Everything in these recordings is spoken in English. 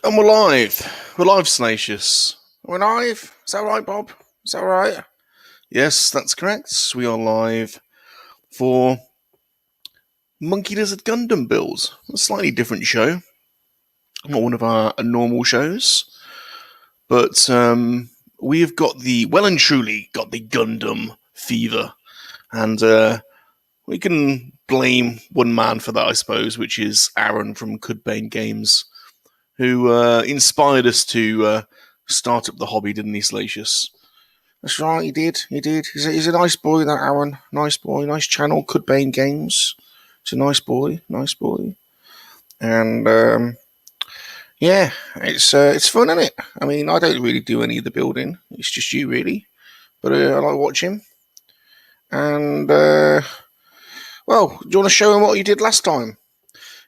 And we're live. We're live, Salacious. We're live. Is that right, Bob? Is that right? Yes, that's correct. We are live for MoNKey-LiZaRD Gundam builds. A slightly different show. Not one of our normal shows. But we have got well and truly got the Gundam fever. And we can blame one man for that, I suppose, which is Aaron from Cudbane Games, who inspired us to start up the hobby, didn't he, Salacious? That's right, he did. He's a nice boy, that Aaron. Nice boy, nice channel, Cudbane Games. He's a nice boy. And, yeah, it's fun, isn't it? I mean, I don't really do any of the building. It's just you, really. But I like watching. And, well, do you want to show him what you did last time?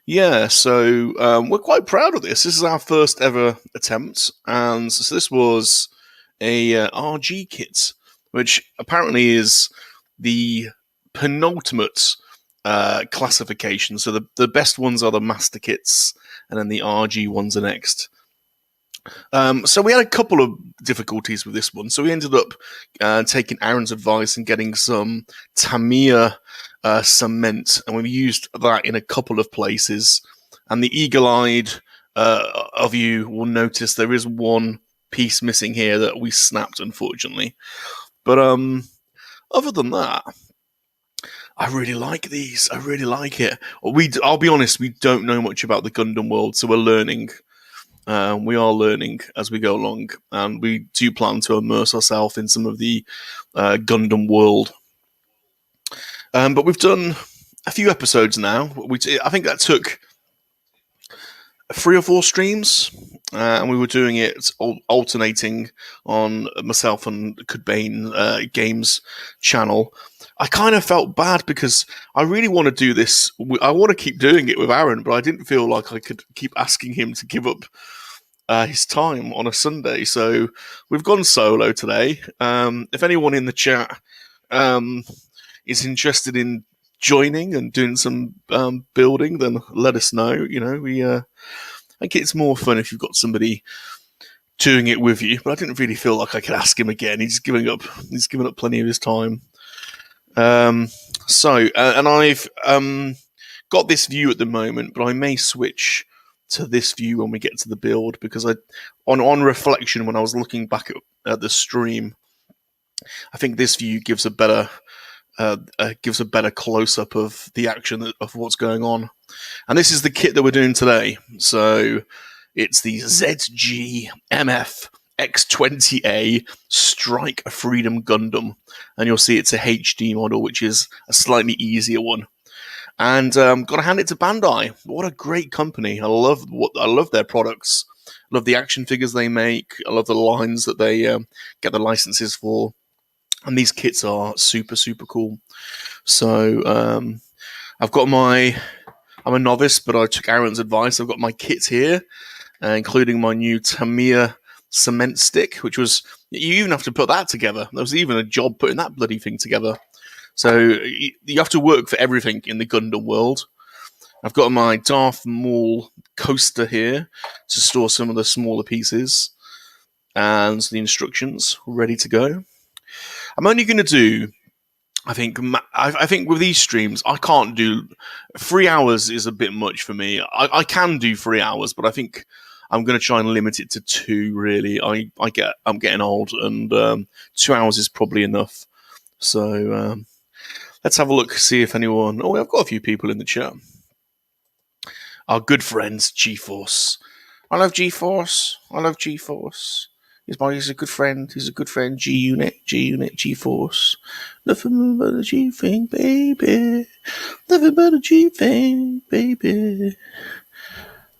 Yeah, so we're quite proud of this. This is our first ever attempt, and so this was a RG kit, which apparently is the penultimate classification. So the best ones are the master kits, and then the RG ones are next. So we had a couple of difficulties with this one. So we ended up taking Aaron's advice and getting some Tamiya cement, and we've used that in a couple of places. And the eagle-eyed of you will notice there is one piece missing here that we snapped, unfortunately. But other than that, I really like these. I really like it. I'll be honest, we don't know much about the Gundam world, so we're learning. We are learning as we go along, and we do plan to immerse ourselves in some of the Gundam world. But we've done a few episodes now. I think that took 3 or 4 streams, and we were doing it alternating on myself and Cudbane Games channel. I kind of felt bad because I really want to do this. I want to keep doing it with Aaron, but I didn't feel like I could keep asking him to give up his time on a Sunday. So we've gone solo today. If anyone in the chat is interested in joining and doing some building, then let us know. You know, I think it's more fun if you've got somebody doing it with you. But I didn't really feel like I could ask him again. He's given up plenty of his time. And I've got this view at the moment, but I may switch to this view when we get to the build, because on reflection, when I was looking back at the stream, I think this view gives a better close up of the action of what's going on. And this is the kit that we're doing today. So it's the ZG-MF X20A Strike Freedom Gundam, and you'll see it's a HD model, which is a slightly easier one. And got to hand it to Bandai. What a great company! I love their products. I love the action figures they make. I love the lines that they get the licenses for. And these kits are super, super cool. So I've got I'm a novice, but I took Aaron's advice. I've got my kits here, including my new Tamiya cement stick, which was, you even have to put that together. There was even a job putting that bloody thing together. So you have to work for everything in the Gundam world. I've got my Darth Maul coaster here to store some of the smaller pieces, and the instructions ready to go. I'm only going to do, I think with these streams, I can't do 3 hours is a bit much for me. I can do 3 hours, but I think I'm going to try and limit it to 2. Really, I'm getting old, and 2 hours is probably enough. So let's have a look, see if anyone. Oh, I've got a few people in the chat. Our good friends, G-Force. I love G-Force. He's a good friend. G-Unit, G-Force. Nothing but a G-thing, baby. Nothing but a G-thing, baby.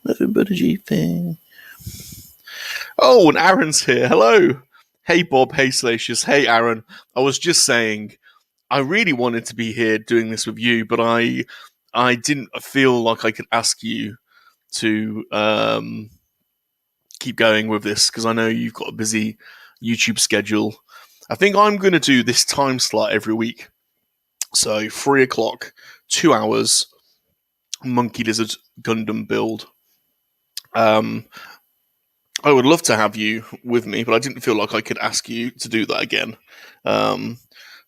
Nothing but a G-thing. Oh, and Aaron's here. Hello. Hey, Bob. Hey, Salacious. Hey, Aaron. I was just saying, I really wanted to be here doing this with you, but I didn't feel like I could ask you to keep going with this, because I know you've got a busy YouTube schedule. I think I'm going to do this time slot every week. So 3 o'clock, 2 hours, MoNKey-LiZaRD Gundam build. I would love to have you with me, but I didn't feel like I could ask you to do that again. Um,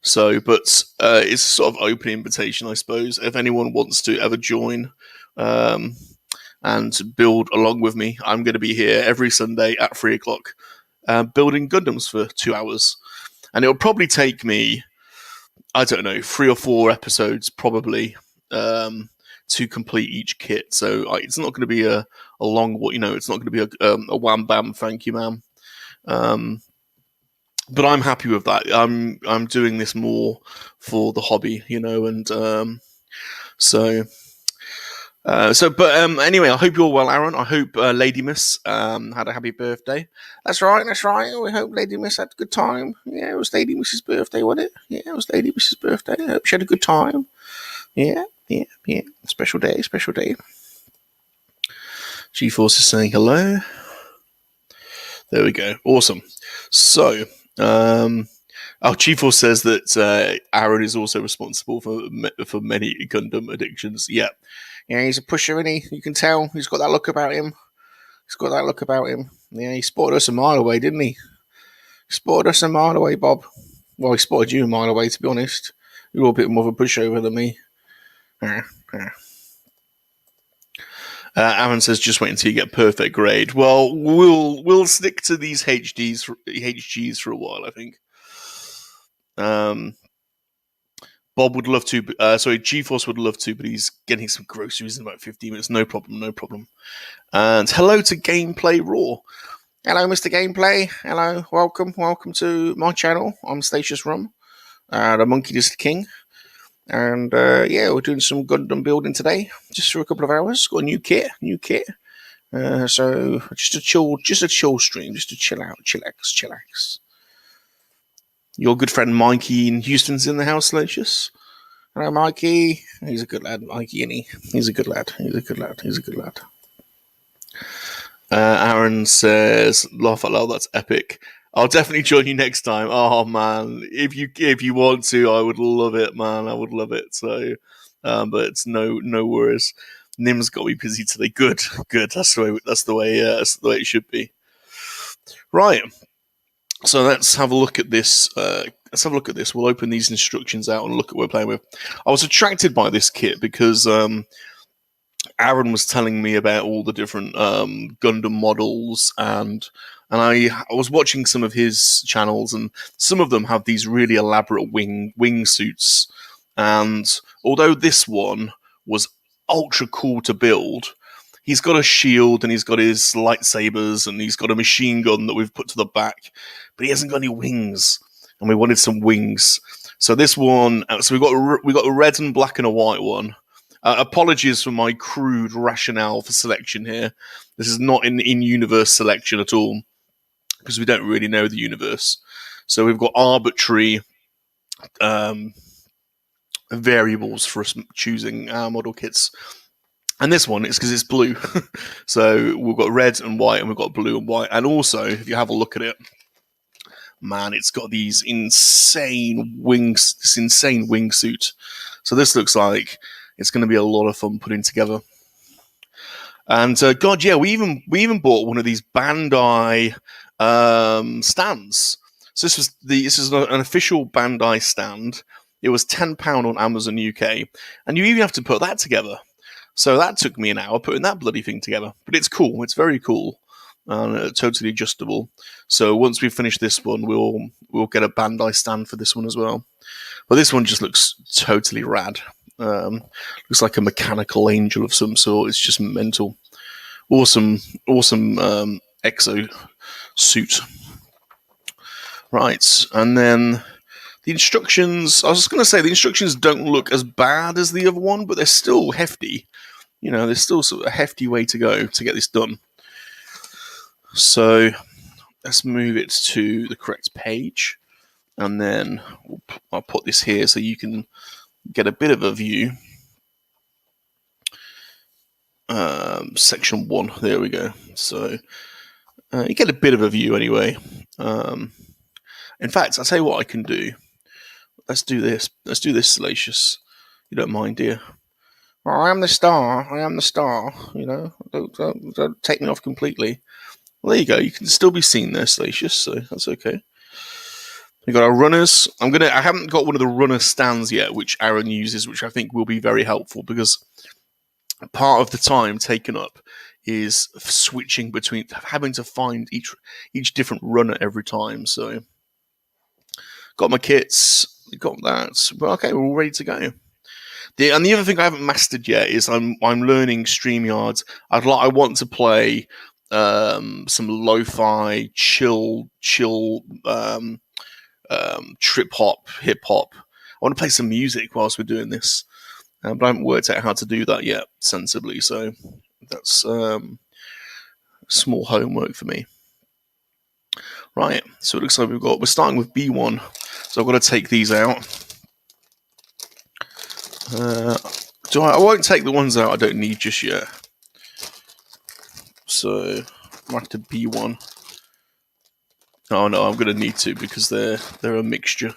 but it's sort of open invitation, I suppose. If anyone wants to ever join um, and build along with me, I'm going to be here every Sunday at 3 o'clock, building Gundams for 2 hours, and it'll probably take me, I don't know, 3 or 4 episodes probably to complete each kit. So it's not going to be a long, it's not going to be a wham bam, thank you, ma'am. Um, but I'm happy with that. I'm doing this more for the hobby, and so. Anyway, I hope you're well, Aaron. I hope Lady Miss had a happy birthday. That's right, that's right. We hope Lady Miss had a good time. Yeah, it was Lady Miss's birthday, wasn't it? Yeah, it was Lady Miss's birthday. I hope she had a good time. Yeah, yeah, yeah. Special day, special day. G-Force is saying hello. There we go. Awesome. So, G-Force says that Aaron is also responsible for many Gundam addictions. Yeah. Yeah, he's a pusher, isn't he? You can tell. He's got that look about him. Yeah, he spotted us a mile away, didn't he? Spotted us a mile away, Bob. Well, he spotted you a mile away, to be honest. You're a bit more of a pushover than me. Aaron says, just wait until you get perfect grade. Well, we'll stick to these HGs for a while, I think. Bob would love to. G-Force would love to, but he's getting some groceries in about 15 minutes. No problem. And hello to Gameplay Raw. Hello, Mr. Gameplay. Hello, welcome to my channel. I'm Salacious Rum, the MoNKey-LiZaRD King. And we're doing some Gundam building today, just for a couple of hours. Got a new kit. So just a chill stream, just to chill out, chillax. Your good friend Mikey in Houston's in the house, Salacious. Hello, Mikey. He's a good lad, Mikey, isn't he? He's a good lad. Aaron says, laugh out loud, that's epic. I'll definitely join you next time. Oh man, if you want to, I would love it, man. I would love it. So, but it's no worries. Nim's got me busy today. Good. That's the way it should be. Right. So let's have a look at this. We'll open these instructions out and look at what we're playing with. I was attracted by this kit because Aaron was telling me about all the different Gundam models, and I was watching some of his channels, and some of them have these really elaborate wing suits. And although this one was ultra cool to build, he's got a shield and he's got his lightsabers and he's got a machine gun that we've put to the back, but he hasn't got any wings, and we wanted some wings. So this one, so we got a red and black and a white one. Apologies for my crude rationale for selection here. This is not an in-universe selection at all, because we don't really know the universe. So we've got arbitrary variables for us choosing our model kits. And this one is because it's blue. So we've got red and white, and we've got blue and white. And also, if you have a look at it, man, it's got these insane wings, this insane wingsuit. So this looks like it's going to be a lot of fun putting together. And we even bought one of these Bandai stands. So this is an official Bandai stand. It was £10 on Amazon UK, and you even have to put that together. So that took me an hour putting that bloody thing together. But it's cool. It's very cool. Totally adjustable. So once we finish this one, we'll get a Bandai stand for this one as well. But this one just looks totally rad. Looks like a mechanical angel of some sort. It's just mental. Awesome exo suit. Right, and then the instructions. I was just going to say the instructions don't look as bad as the other one, but they're still hefty. There's still sort of a hefty way to go to get this done. So let's move it to the correct page, and then I'll put this here so you can get a bit of a view. Section 1, there we go. So you get a bit of a view anyway. In fact, I'll tell you what I can do. Let's do this, Salacious. You don't mind, dear? Well, I am the star. Don't take me off completely. Well, there you go. You can still be seen there, Salacious, so that's okay. We got our runners. I haven't got one of the runner stands yet, which Aaron uses, which I think will be very helpful because part of the time taken up is switching between having to find each different runner every time. So got my kits, got that. But okay, we're all ready to go. And the other thing I haven't mastered yet is I'm learning StreamYard. I want to play some lo-fi, chill, trip hop, hip hop. I want to play some music whilst we're doing this, but I haven't worked out how to do that yet sensibly. So that's small homework for me. Right, so it looks like we're starting with B1. So I've got to take these out. I won't take the ones out I don't need just yet. So I have to B1. Oh no, I'm going to need to because they're a mixture.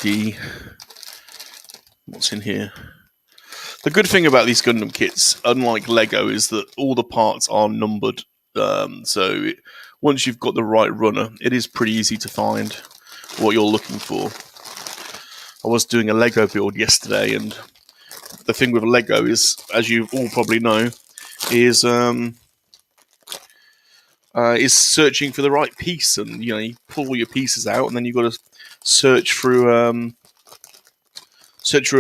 D. What's in here? The good thing about these Gundam kits, unlike Lego, is that all the parts are numbered. Once you've got the right runner, it is pretty easy to find what you're looking for. I was doing a Lego build yesterday, and the thing with Lego is, as you all probably know, is searching for the right piece, and you pull all your pieces out, and then you've got to search through a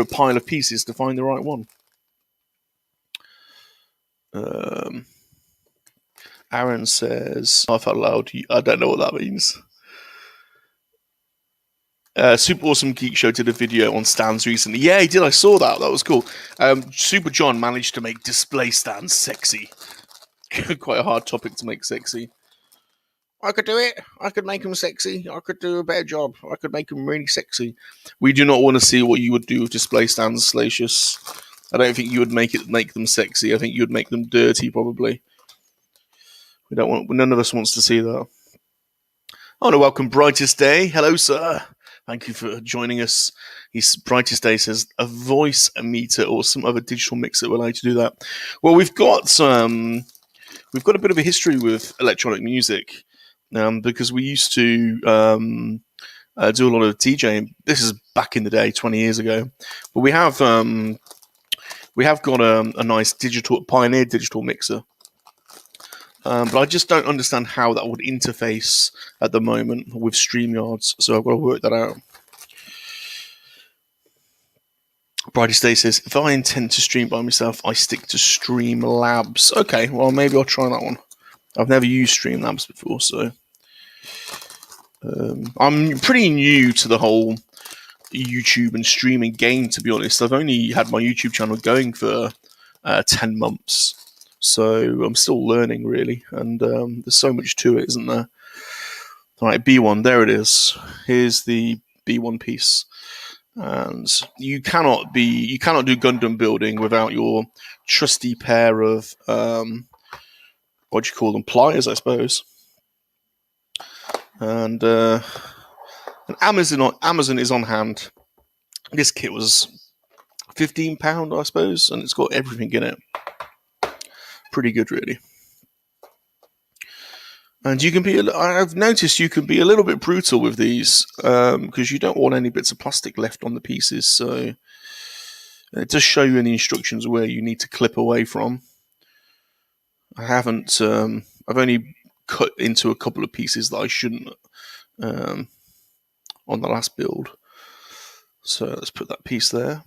pile of pieces to find the right one. Aaron says, "Laugh out loud." I don't know what that means. Super Awesome Geek Show did a video on stands recently. Yeah, he did. I saw that. That was cool. Super John managed to make display stands sexy. Quite a hard topic to make sexy. I could do it. I could make them sexy. I could do a better job. I could make them really sexy. We do not want to see what you would do with display stands, Salacious. I don't think you would make them sexy. I think you would make them dirty, probably. None of us wants to see that. I want to welcome Brightest Day. Hello, sir. Thank you for joining us. Brightest Day says a voice meter or some other digital mixer will allow you to do that. Well, we've got a bit of a history with electronic music because we used to do a lot of DJing. This is back in the day, 20 years ago. But we have got a nice Pioneer digital mixer. But I just don't understand how that would interface at the moment with StreamYards, so I've got to work that out. Brightest Day says, if I intend to stream by myself, I stick to Streamlabs. Okay, well, maybe I'll try that one. I've never used Streamlabs before, so... I'm pretty new to the whole YouTube and streaming game, to be honest. I've only had my YouTube channel going for 10 months. So I'm still learning, really, and there's so much to it, isn't there? All right, B1, there it is. Here's the B1 piece, and you cannot do Gundam building without your trusty pair of what do you call them, pliers, I suppose. And Amazon is on hand. This kit was £15, I suppose, and it's got everything in it. Pretty good, really. And I've noticed you can be a little bit brutal with these because you don't want any bits of plastic left on the pieces. So it does show you in the instructions where you need to clip away from. I've only cut into a couple of pieces that I shouldn't on the last build. So let's put that piece there.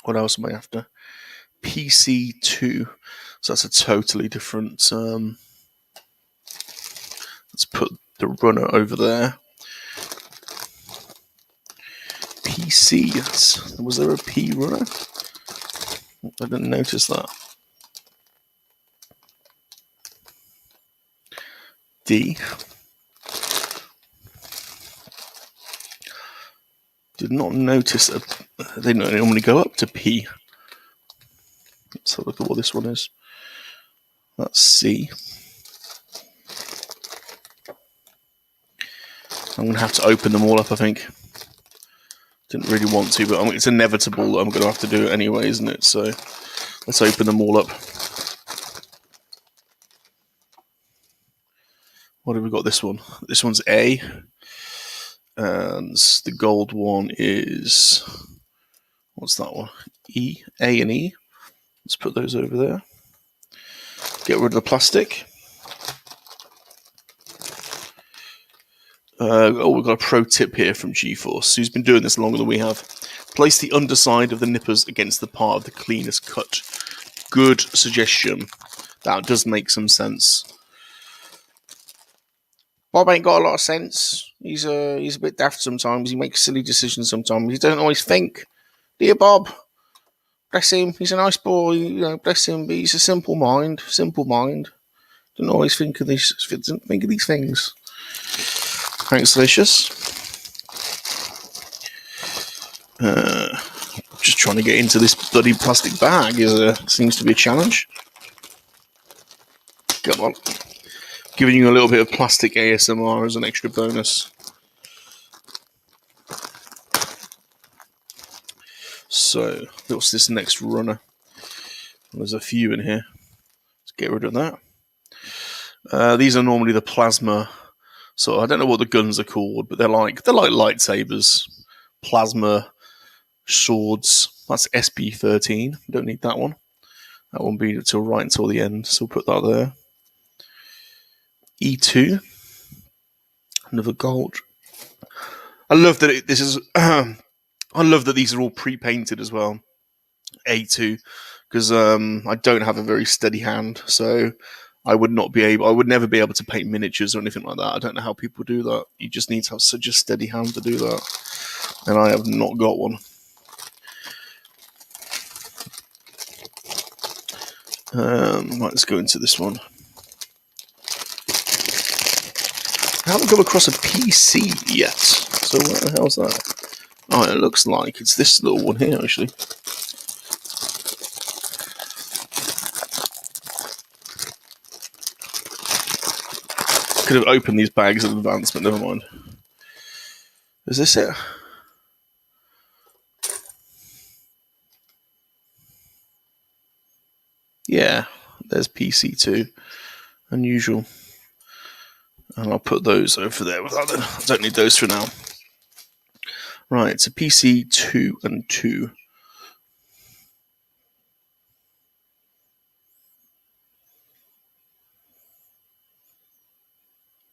What else am I after? PC2. So that's a totally different... let's put the runner over there. PC. Was there a P runner? I didn't notice that. D. Did not notice they normally go up to P. Let's have a look at what this one is. That's C. I'm going to have to open them all up, I think. Didn't really want to, but it's inevitable that I'm going to have to do it anyway, isn't it? So let's open them all up. What have we got? This one. This one's A, and the gold one is, what's that one? E. A and E. Let's put those over there. Get rid of the plastic. We've got a pro tip here from GeForce, who's been doing this longer than we have. Place the underside of the nippers against the part of the cleanest cut. Good suggestion. That does make some sense. Bob ain't got a lot of sense. He's a bit daft sometimes. He makes silly decisions sometimes. He doesn't always think. Dear Bob, bless him. He's a nice boy. You know, bless him. But he's a simple mind. Simple mind. Doesn't always think of these things. Thanks, Salacious. Just trying to get into this bloody plastic bag seems to be a challenge. Come on. Giving you a little bit of plastic ASMR as an extra bonus. So, what's this next runner? There's a few in here. Let's get rid of that. These are normally the plasma. So I don't know what the guns are called, but they're like lightsabers, plasma swords. That's SP13. Don't need that one. That won't be until the end. So we'll put that there. E2. Another gold. I love that this is. I love that these are all pre-painted as well. A2, because I don't have a very steady hand, so I would never be able to paint miniatures or anything like that. I don't know how people do that. You just need to have such a steady hand to do that. And I have not got one. Right, let's go into this one. I haven't come across a PC yet. So what the hell's that? Oh, it looks like it's this little one here, actually. Could have opened these bags in advance, but never mind. Is this it? Yeah, there's PC2. Unusual. And I'll put those over there. I don't need those for now. Right, it's a PC2 and 2.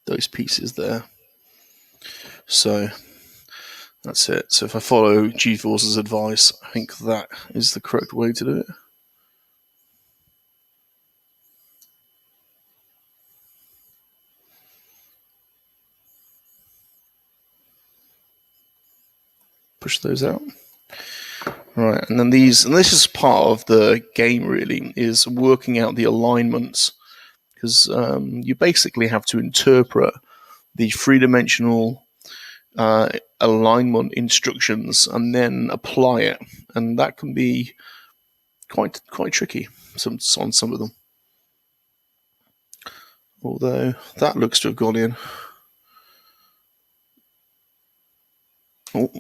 Those pieces there. So that's it. So if I follow GeForce's advice, I think that is the correct way to do it. Push those out. Right, and then this is part of the game really, is working out the alignments, because you basically have to interpret the three-dimensional alignment instructions and then apply it, and that can be quite tricky on some of them. Although that looks to have gone in. Oh,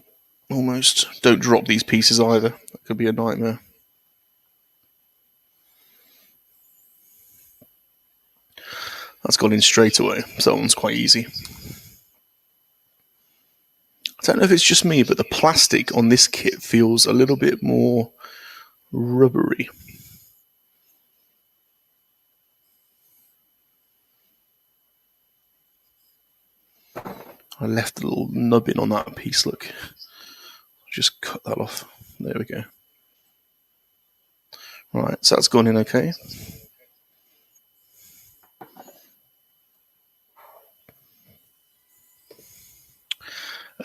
almost. Don't drop these pieces either. That could be a nightmare. That's gone in straight away. So that one's quite easy. I don't know if it's just me, but the plastic on this kit feels a little bit more rubbery. I left a little nubbin on that piece, look. Just cut that off. There we go. Right, so that's gone in okay.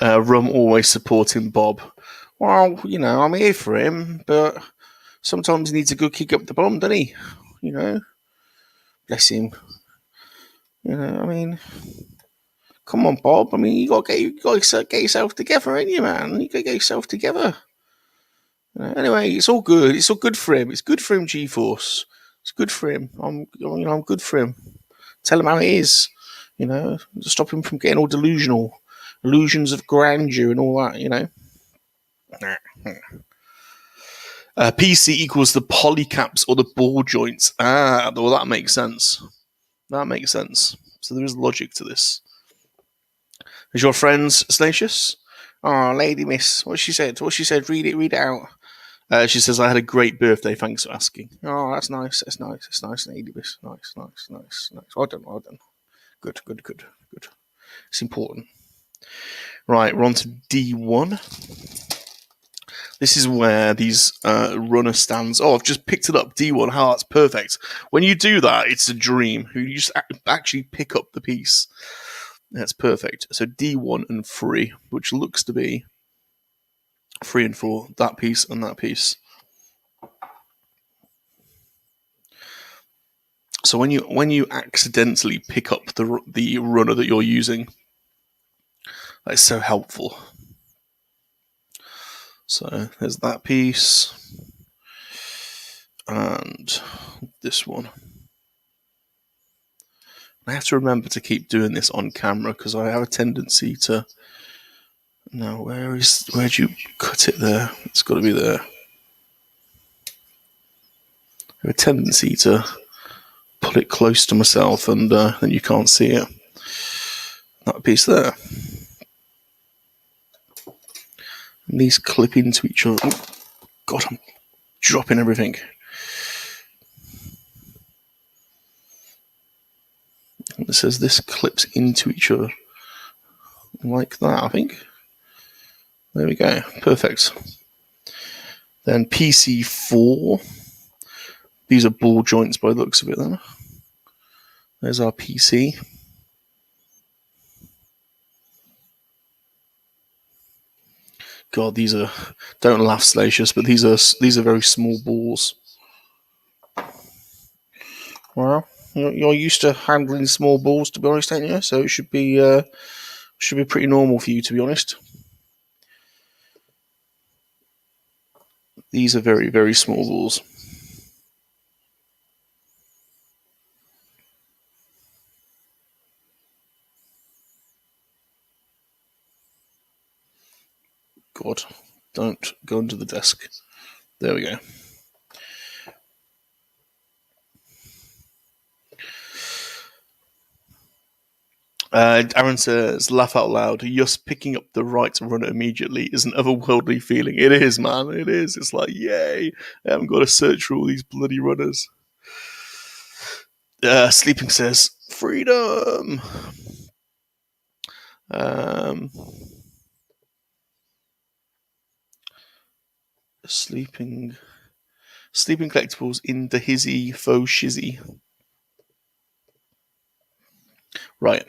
Rum always supporting Bob. Well, you know, I'm here for him, but sometimes he needs a good kick up the bum, doesn't he? You know? Bless him. You know, I mean, come on, Bob. I mean, you got to get yourself together, ain't you, man? You got to get yourself together. Anyway, it's all good. It's all good for him. It's good for him, GeForce. It's good for him. I'm good for him. Tell him how it is. You know, stop him from getting all delusional, illusions of grandeur and all that. You know. PC equals the polycaps or the ball joints. Well, that makes sense. That makes sense. So there is logic to this. Is your friend Salacious? Oh, Lady Miss, what she said? What she said? Read it out. She says, I had a great birthday, thanks for asking. Oh, that's nice, that's nice, Lady Miss. Nice. Well done. Good. It's important. Right, we're on to D1. This is where these runner stands. Oh, I've just picked it up. D1. How that's perfect. When you do that, it's a dream. You just actually pick up the piece. That's perfect. So D1 and 3, which looks to be 3 and 4. That piece and that piece. So when you accidentally pick up the runner that you're using, that's so helpful. So there's that piece and this one. I have to remember to keep doing this on camera because I have a tendency to. No, where'd you cut it there? It's got to be there. I have a tendency to put it close to myself and then you can't see it. That piece there. And these clip into each other. Oh, God, I'm dropping everything. And it says this clips into each other. Like that, I think. There we go. Perfect. Then PC4. These are ball joints by the looks of it then. There's our PC. God, these are, don't laugh, Salacious, but these are very small balls. Well, you're used to handling small balls, to be honest, ain't you? So it should be pretty normal for you, to be honest. These are very, very small balls. God, don't go under the desk. There we go. Aaron says, laugh out loud. Just picking up the right runner immediately is an otherworldly feeling. It is, man. It is. It's like, yay. I haven't got to search for all these bloody runners. Sleeping says, freedom. Sleeping collectibles in the hizzy faux shizzy. Right.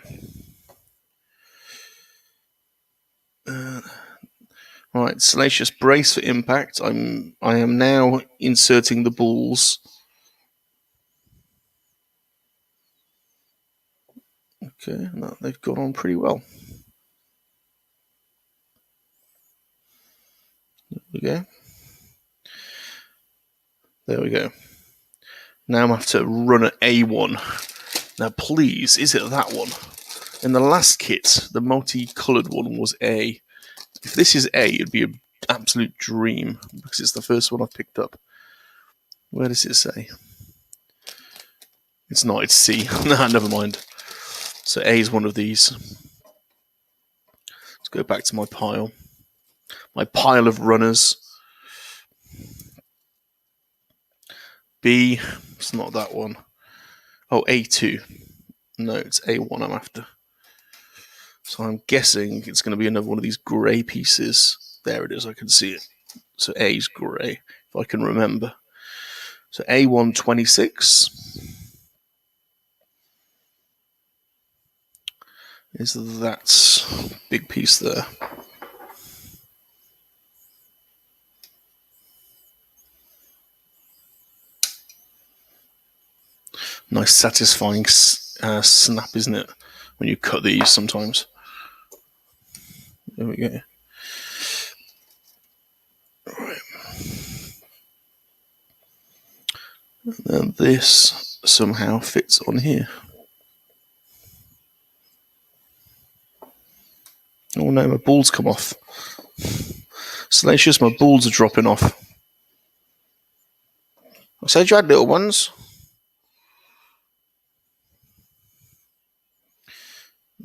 Right, Salacious, brace for impact. I am now inserting the balls. Okay, they've gone on pretty well. There we go. There we go. Now I'm going to have to run at A1. Now, please, is it that one? In the last kit, the multi-coloured one was A. If this is A, it'd be an absolute dream because it's the first one I've picked up. Where does it say? It's not, it's C. Nah, never mind. So A is one of these. Let's go back to my pile. My pile of runners. B, it's not that one. Oh, A2. No, it's A1 I'm after. So I'm guessing it's going to be another one of these grey pieces. There it is, I can see it. So A is grey, if I can remember. So A126 is that big piece there. Nice satisfying snap, isn't it? When you cut these sometimes. There we go. Right. And then this somehow fits on here. Oh no, my balls come off. Salacious, my balls are dropping off. I said you had little ones.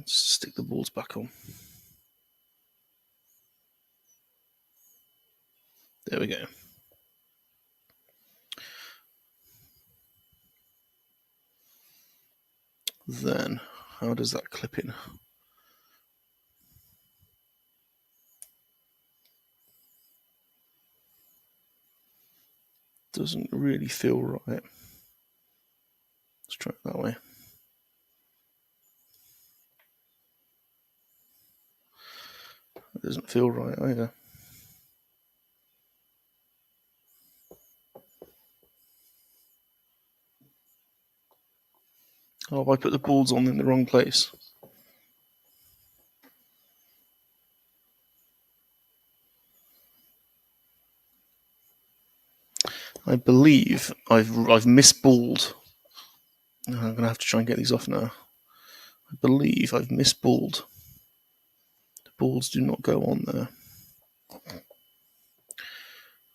Let's stick the balls back on. There we go. Then, how does that clip in? Doesn't really feel right. Let's try it that way. It doesn't feel right either. Oh, I put the balls on in the wrong place. I believe I've misballed. I'm going to have to try and get these off now. I believe I've misballed. The balls do not go on there.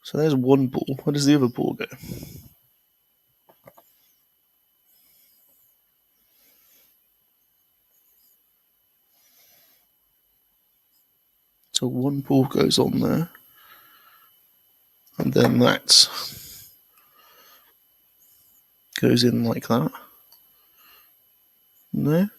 So there's one ball. Where does the other ball go? So one ball goes on there. And then that goes in like that. No?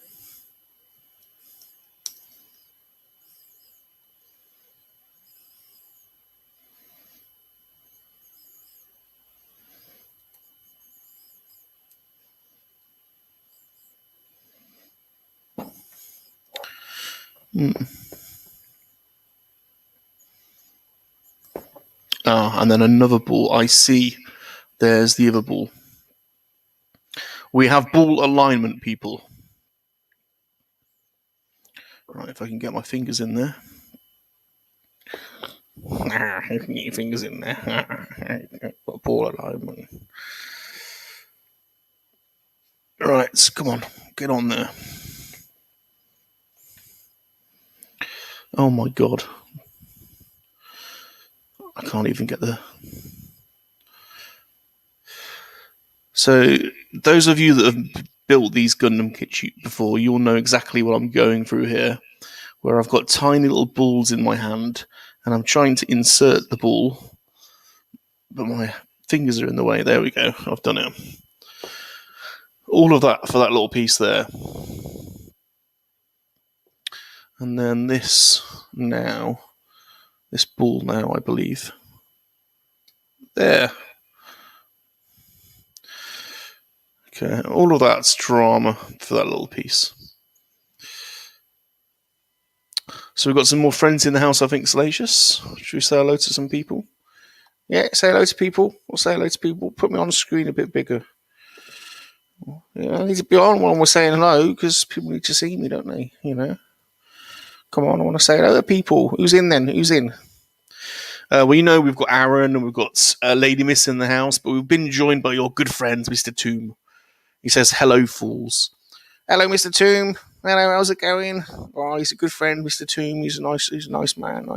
And then another ball. I see. There's the other ball. We have ball alignment, people. Right, if I can get my fingers in there. You can get your fingers in there. Ball alignment. Right, come on. Get on there. Oh my god. I can't even get there. So, those of you that have built these Gundam kits before, you'll know exactly what I'm going through here. Where I've got tiny little balls in my hand, and I'm trying to insert the ball, but my fingers are in the way. There we go. I've done it. All of that for that little piece there. And then this ball now, I believe. There. Okay, all of that's drama for that little piece. So we've got some more friends in the house, I think, Salacious. Should we say hello to some people? Yeah, say hello to people. We'll say hello to people. Put me on the screen a bit bigger. Yeah, I need to be on when we're saying hello, because people need to see me, don't they? You know? Come on, I want to say hello to people. Who's in then? Who's in? Well, you know, we've got Aaron and we've got Lady Miss in the house, but we've been joined by your good friends, Mr. Tomb. He says, hello, fools. Hello, Mr. Tomb. Hello, how's it going? Oh, he's a good friend, Mr. Tomb. He's a nice man.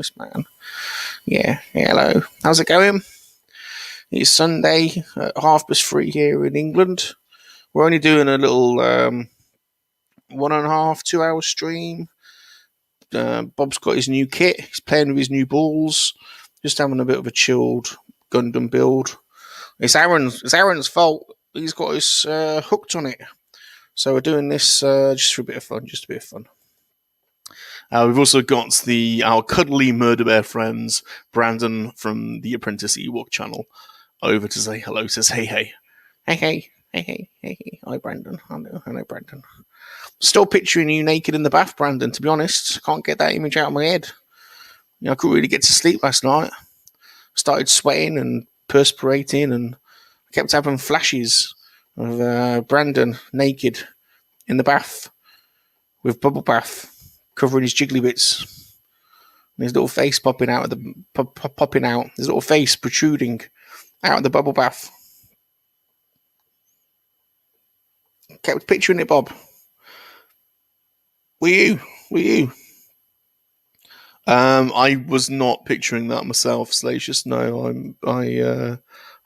Yeah, hello. How's it going? It's Sunday at 3:30 here in England. We're only doing a little 1.5, 2 hour stream. Bob's got his new kit. He's playing with his new balls. Just having a bit of a chilled Gundam build. It's Aaron's fault. He's got us hooked on it. So we're doing this just for a bit of fun. We've also got our cuddly murder bear friends, Brandon from the Apprentice Ewok channel, over to say hello. Says hey. Hi, Brandon. Hello, Brandon. Still picturing you naked in the bath, Brandon, to be honest. I can't get that image out of my head. You know, I couldn't really get to sleep last night. Started sweating and perspirating, and I kept having flashes of Brandon naked in the bath with bubble bath covering his jiggly bits. And his little face popping out his little face protruding out of the bubble bath. Kept picturing it, Bob. Were you? I was not picturing that myself, Salacious. No, I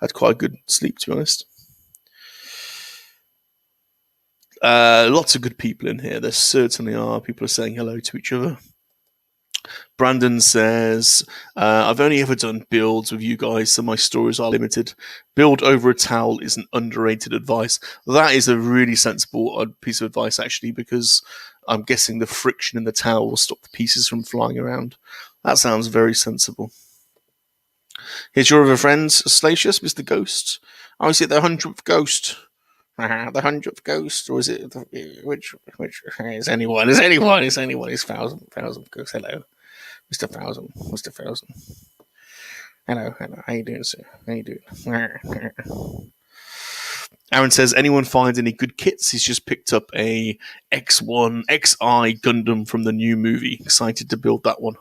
had quite a good sleep, to be honest. Lots of good people in here. There certainly are. People are saying hello to each other. Brandon says, I've only ever done builds with you guys, so my stories are limited. Build over a towel is an underrated advice. That is a really sensible piece of advice, actually, because I'm guessing the friction in the towel will stop the pieces from flying around. That sounds very sensible. Here's your other friends, Salacious, Mr. Ghost. Oh, is it the 100th ghost? The 100th ghost, or is it which is anyone? Is anyone? Is thousand ghost? Hello, Mr. Thousand. Hello. How you doing, sir? How you doing? Aaron says, anyone finds any good kits? He's just picked up a X1 XI Gundam from the new movie. Excited to build that one.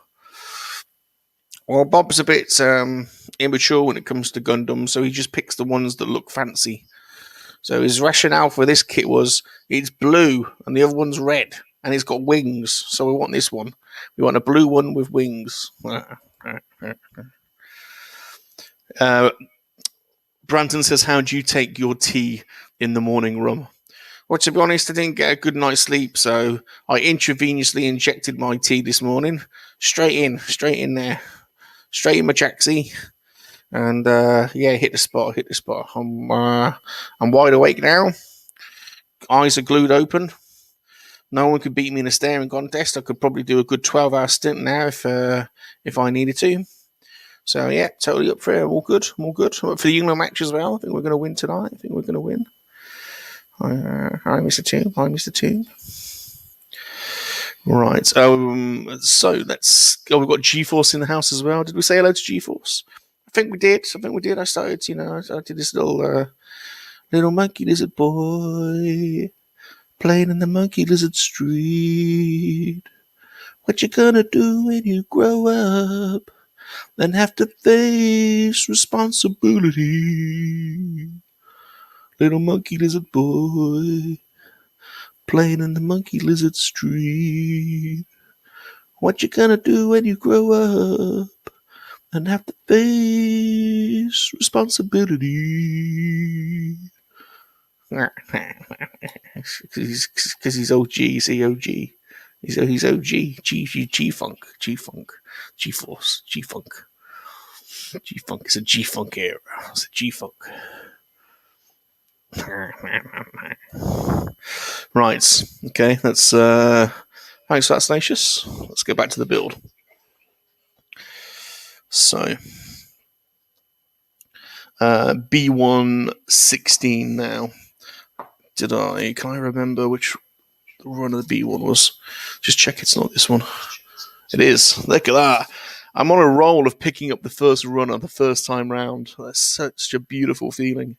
Well, Bob's a bit immature when it comes to Gundam, so he just picks the ones that look fancy. So his rationale for this kit was, it's blue and the other one's red and it's got wings, so we want this one. We want a blue one with wings. Brandon says, how do you take your tea in the morning room? Well, to be honest, I didn't get a good night's sleep, so I intravenously injected my tea this morning. Straight in there. Straight in my jacksie. And hit the spot. I'm wide awake now. Eyes are glued open. No one could beat me in a staring contest. I could probably do a good 12-hour stint now if I needed to. So yeah, totally up for it. I'm all good. I'm up for the England match as well. I think we're going to win tonight. Hi, Mr. Tomb. Right. So let's go. We've got G-Force in the house as well. Did we say hello to G-Force? I think we did. I started, I did this little monkey lizard boy playing in the monkey lizard street. What you gonna do when you grow up and have to face responsibility? Little monkey lizard boy playing in the monkey lizard street. What you gonna do when you grow up and have to face responsibility? Because he's OG, see OG. He's OG, G-Funk, G-Force, G-Funk. G-Funk is a G-Funk era. It's a G-Funk. Right, okay, that's thanks for that, Salacious. Let's go back to the build. So B116 now. Can I remember which run of the B1 was? Just check it's not this one. It is. Look at that. I'm on a roll of picking up the first runner the first time round. That's such a beautiful feeling.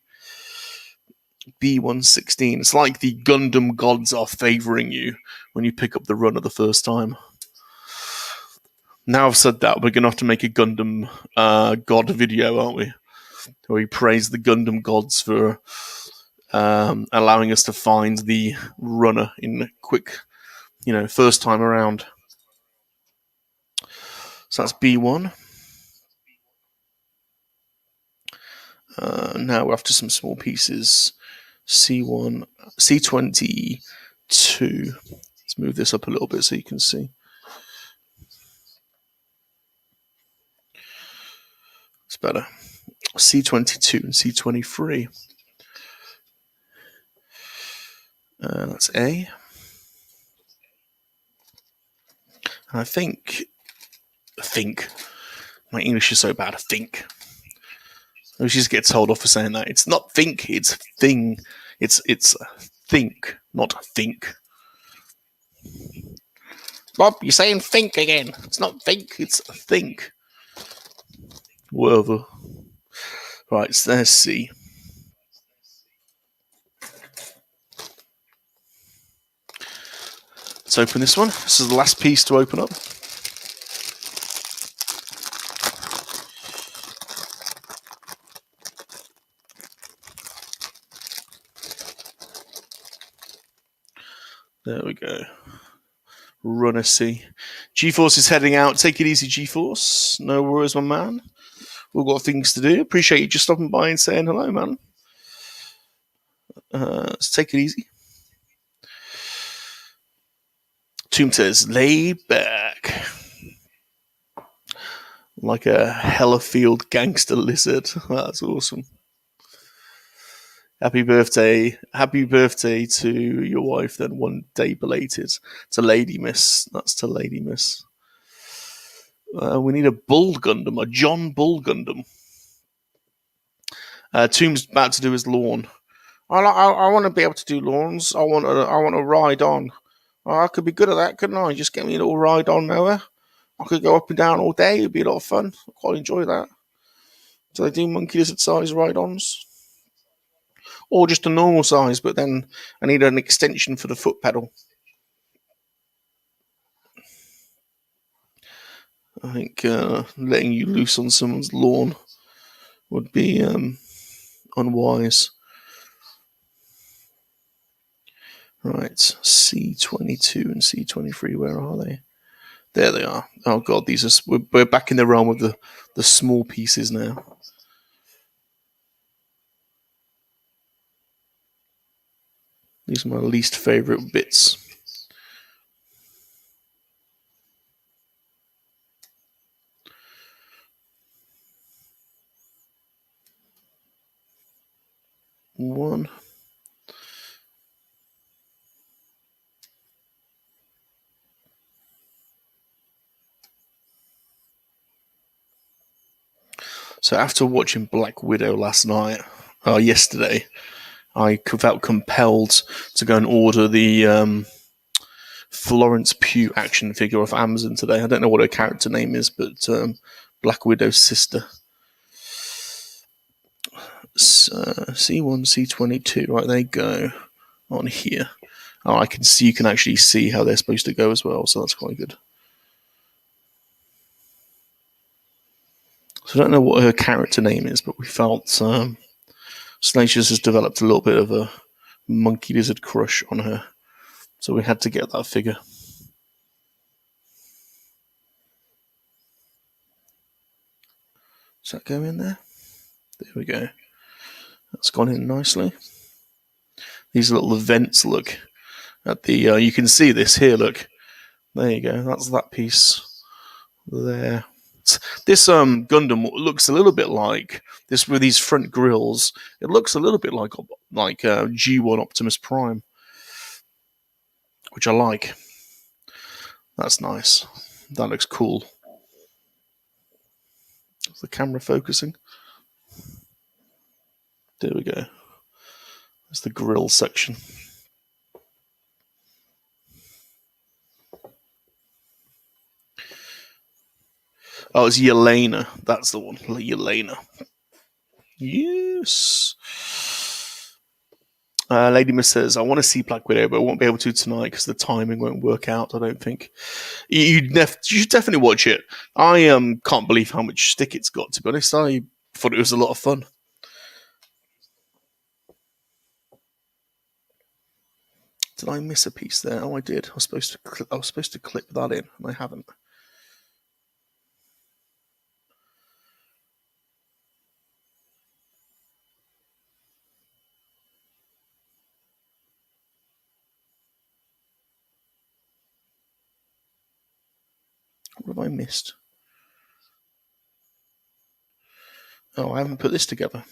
B116. It's like the Gundam gods are favouring you when you pick up the runner the first time. Now I've said that, we're going to have to make a Gundam god video, aren't we? Where we praise the Gundam gods for allowing us to find the runner in quick, first time around. So that's B1. Now we're after some small pieces. C1, C22. Let's move this up a little bit so you can see. It's better. C22 and C23. That's A. And I think my English is so bad. I think we should just get told off for saying that. It's not think, it's thing. It's think, not think. Bob, you're saying think again. It's not think, it's think. Whatever. Right, so there's C. Let's open this one. This is the last piece to open up. There we go. Runner C. G-Force is heading out. Take it easy, G-Force. No worries, my man. We've got things to do. Appreciate you just stopping by and saying hello, man. Let's take it easy. Tomb says, lay back. Like a Hellerfield gangster lizard. That's awesome. Happy birthday to your wife. Then 1 day belated to Lady Miss. That's to Lady Miss. We need a Bull Gundam, a John Bull Gundam. Tomb's about to do his lawn. I want to be able to do lawns. I want to ride on. I could be good at that, couldn't I? Just get me a little ride on nowhere. I could go up and down all day. It'd be a lot of fun. I quite enjoy that. Do they do MoNKey-LiZaRD size ride-ons? Or just a normal size, but then I need an extension for the foot pedal. I think letting you loose on someone's lawn would be unwise. Right, C22 and C23, where are they? There they are. Oh god, we're back in the realm of the small pieces now. These are my least favourite bits. One. So after watching Black Widow yesterday, I felt compelled to go and order the Florence Pugh action figure off Amazon today. I don't know what her character name is, but Black Widow's sister. C1, C22, right, they go on here. Oh, you can actually see how they're supposed to go as well, so that's quite good. So I don't know what her character name is, but we felt Salacious has developed a little bit of a MoNKey-LiZaRD crush on her, so we had to get that figure. Does that go in there? There we go. That's gone in nicely. These little vents, look at the. You can see this here. Look, there you go. That's that piece there. This Gundam looks a little bit like this with these front grills. It looks a little bit like G1 Optimus Prime, which I like. That's nice. That looks cool. Is the camera focusing? There we go. That's the grill section. Oh, it's Yelena. That's the one. Yelena. Yes. Lady Miss says, I want to see Black Widow, but I won't be able to tonight because the timing won't work out, I don't think. You should definitely watch it. I can't believe how much stick it's got, to be honest. I thought it was a lot of fun. Did I miss a piece there? Oh, I did. I was supposed to clip that in, and I haven't. What have I missed? Oh, I haven't put this together.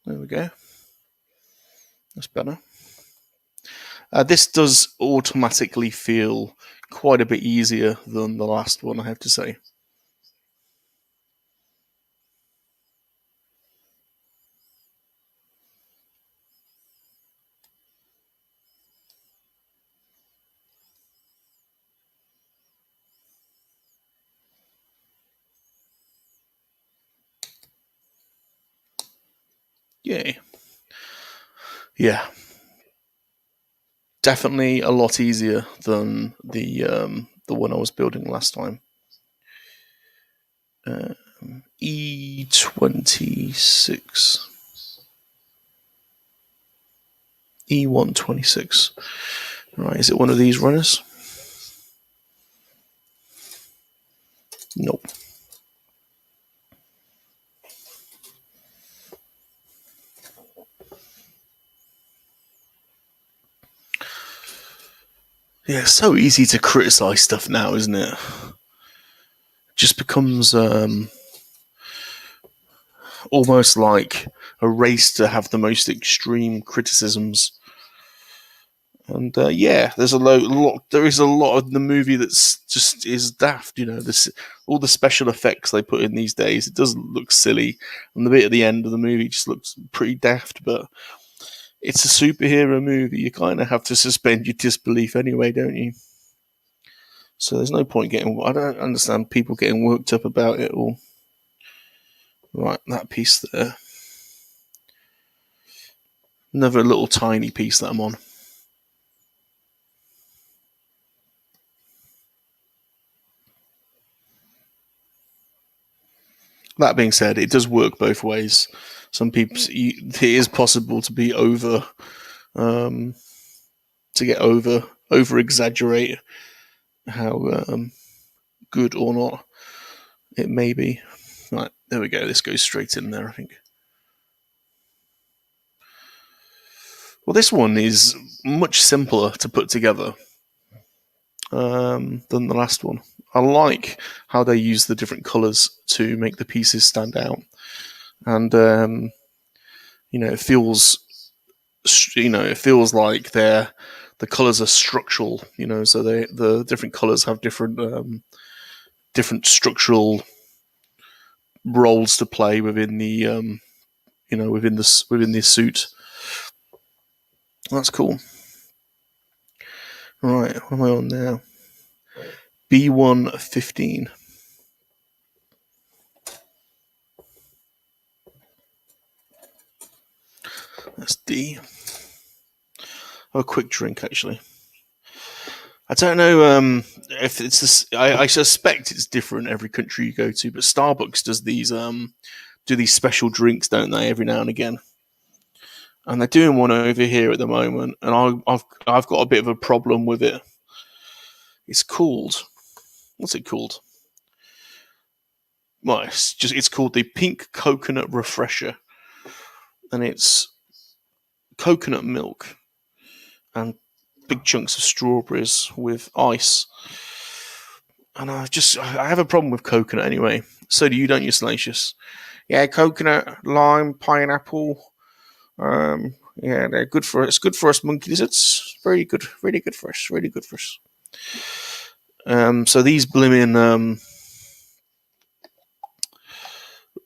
There we go. That's better. This does automatically feel quite a bit easier than the last one, I have to say. Yay. Yeah. Definitely a lot easier than the one I was building last time. E26. E126. Right, is it one of these runners? Nope. Yeah, it's so easy to criticize stuff now, isn't it? Just becomes almost like a race to have the most extreme criticisms. And yeah, there is a lot of the movie that's just is daft. All the special effects they put in these days, it doesn't look silly, and the bit at the end of the movie just looks pretty daft. But it's a superhero movie; you kind of have to suspend your disbelief anyway, don't you? So there's no point getting. I don't understand people getting worked up about it all. Right, that piece there. Another little tiny piece that I'm on. That being said, it does work both ways. Some people, it is possible to be to get over exaggerate how good or not it may be. Right, there we go. This goes straight in there, I think. Well, this one is much simpler to put together than the last one. I like how they use the different colours to make the pieces stand out, and it feels like the colours are structural. So the different colours have different structural roles to play within the within the suit. That's cool. Right, what am I on now? B115. That's D. Have a quick drink, actually. I don't know if it's this. I suspect it's different every country you go to, but Starbucks does these special drinks, don't they? Every now and again, and they're doing one over here at the moment, and I've got a bit of a problem with it. It's called, what's it called? Well, it's called the Pink Coconut Refresher, and it's coconut milk and big chunks of strawberries with ice. And I have a problem with coconut anyway. So do you, don't you, Salacious? Yeah, coconut, lime, pineapple. Yeah, they're good for us. It's good for us MoNKey lizards. Very good, really good for us. Really good for us. So these blimmin'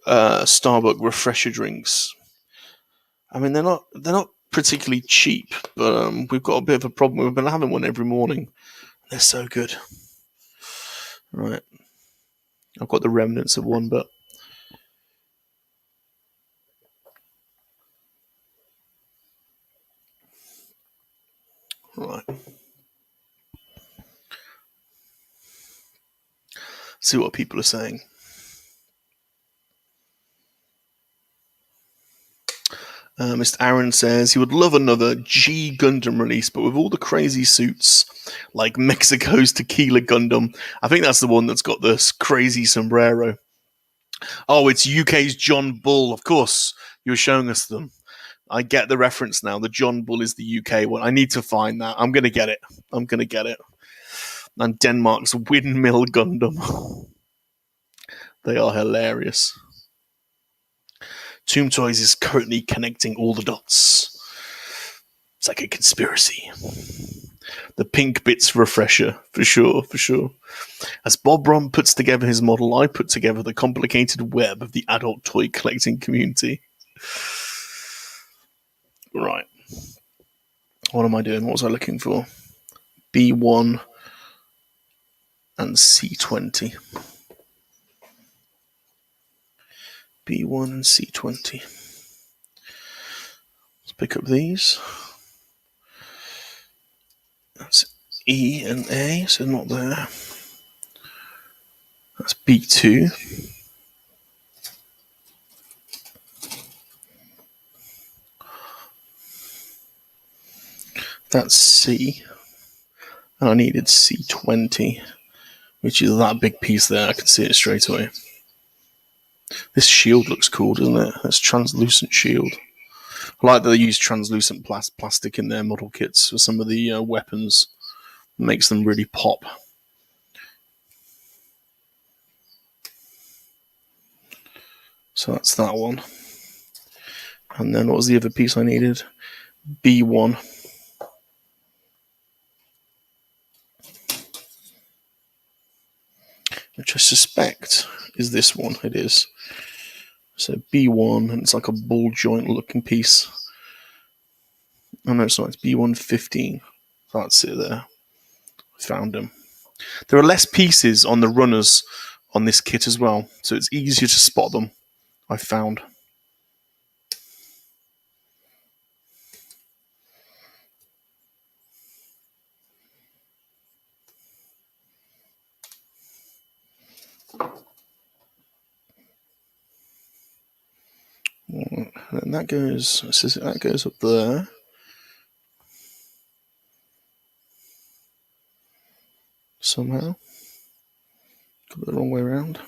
Starbucks refresher drinks. I mean, they're not particularly cheap, but we've got a bit of a problem. We've been having one every morning. They're so good. Right, I've got the remnants of one, but right. See what people are saying. Mr. Aaron says he would love another G Gundam release, but with all the crazy suits, like Mexico's Tequila Gundam. I think that's the one that's got this crazy sombrero. Oh, it's UK's John Bull. Of course, you were showing us them. I get the reference now. The John Bull is the UK one. I need to find that. I'm going to get it. And Denmark's Windmill Gundam. They are hilarious. Tomb Toys is currently connecting all the dots. It's like a conspiracy. The pink bits refresher, for sure. As Bob Rom puts together his model, I put together the complicated web of the adult toy collecting community. Right. What am I doing? What was I looking for? B1 and C20. B1 and C20. Let's pick up these. That's E and A, so not there. That's B2. That's C. And I needed C20, which is that big piece there. I can see it straight away. This shield looks cool, doesn't it? That's translucent shield. I like that they use translucent plastic in their model kits for some of the weapons. It makes them really pop. So that's that one. And then what was the other piece I needed? B1. Which I suspect is this one. It is. So B1, and it's like a ball joint looking piece. Oh no, it's not. It's B115. That's it there. I found them. There are less pieces on the runners on this kit as well, so it's easier to spot them, I found. And that goes up there. Somehow. Got it the wrong way around.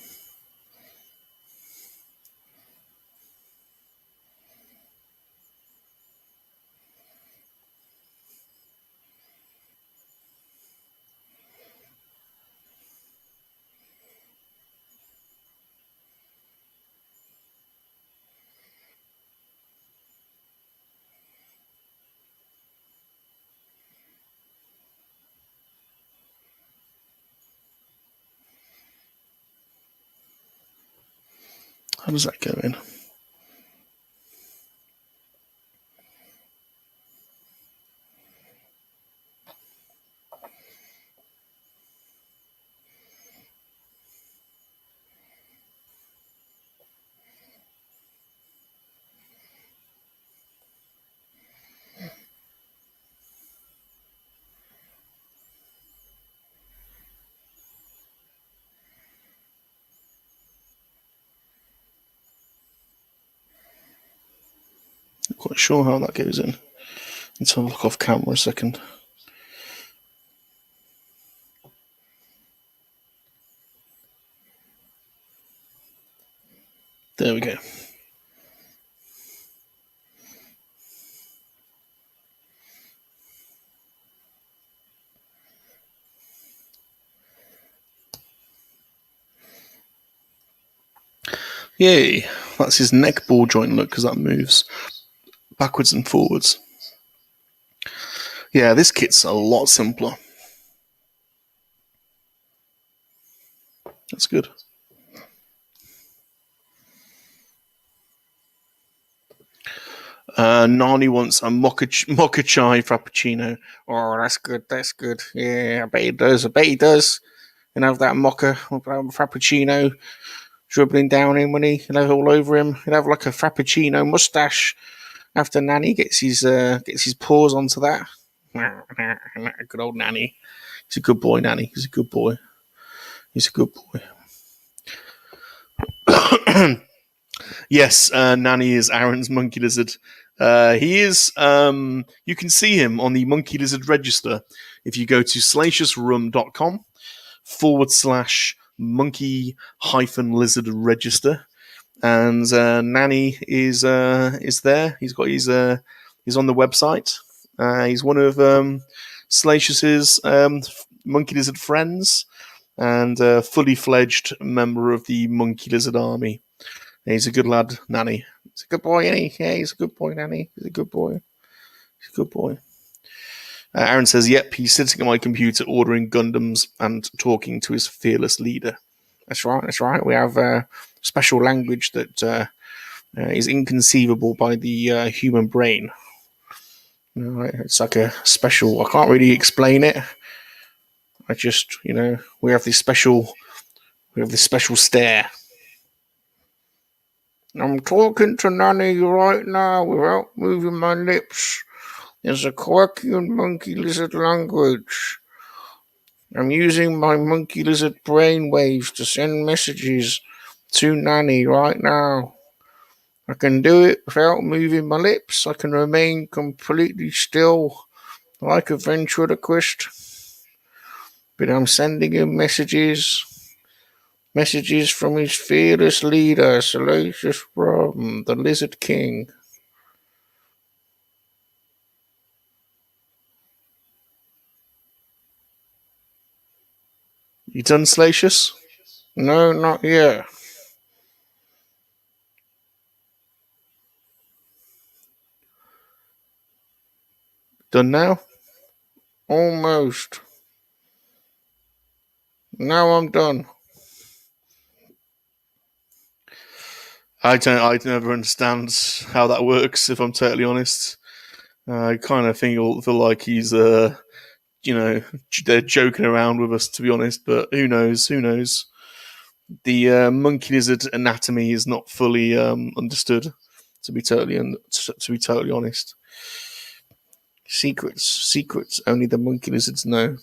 How does that go in? Not quite sure how that goes in. Let's have a look off camera a second. There we go. Yay! That's his neck ball joint look, because that moves backwards and forwards. Yeah, this kit's a lot simpler. That's good. Nani wants a mocha chai frappuccino. Oh, that's good. That's good. Yeah, I bet he does. And have that mocha frappuccino dribbling down him when he'll have all over him. He'll have like a frappuccino mustache after Nanny gets his paws onto that. Good old Nanny. He's a good boy, Nanny. He's a good boy. He's a good boy. Yes, Nanny is Aaron's MoNKey-LiZaRD. He is. You can see him on the MoNKey-LiZaRD register if you go to salaciousroom.com/monkey-lizard register, and Nanny is there. He's got he's on the website. He's one of Salacious's MoNKey-LiZaRD friends, and a fully fledged member of the MoNKey-LiZaRD army. He's a good lad, Nanny. He's a good boy, isn't he? Yeah, he's a good boy, Nanny. He's a good boy. He's a good boy. Aaron says, yep, he's sitting at my computer ordering Gundams and talking to his fearless leader. That's right. We have a special language that is inconceivable by the human brain. It's like a special... I can't really explain it. I just, we have this special stare. I'm talking to Nanny right now without moving my lips. There's a quirky and MoNKey-LiZaRD language. I'm using my MoNKey-LiZaRD brainwaves to send messages to Nanny right now. I can do it without moving my lips. I can remain completely still, like a ventriloquist. but I'm sending him messages from his fearless leader, Salacious from the Lizard King. You done, Salacious? No, not yet. Done now? Almost. Now I'm done. I never understand how that works, if I'm totally honest. I kind of feel like he's, they're joking around with us, to be honest, but who knows? The monkey-lizard anatomy is not fully understood, to be totally honest. Secrets only the monkey lizards know.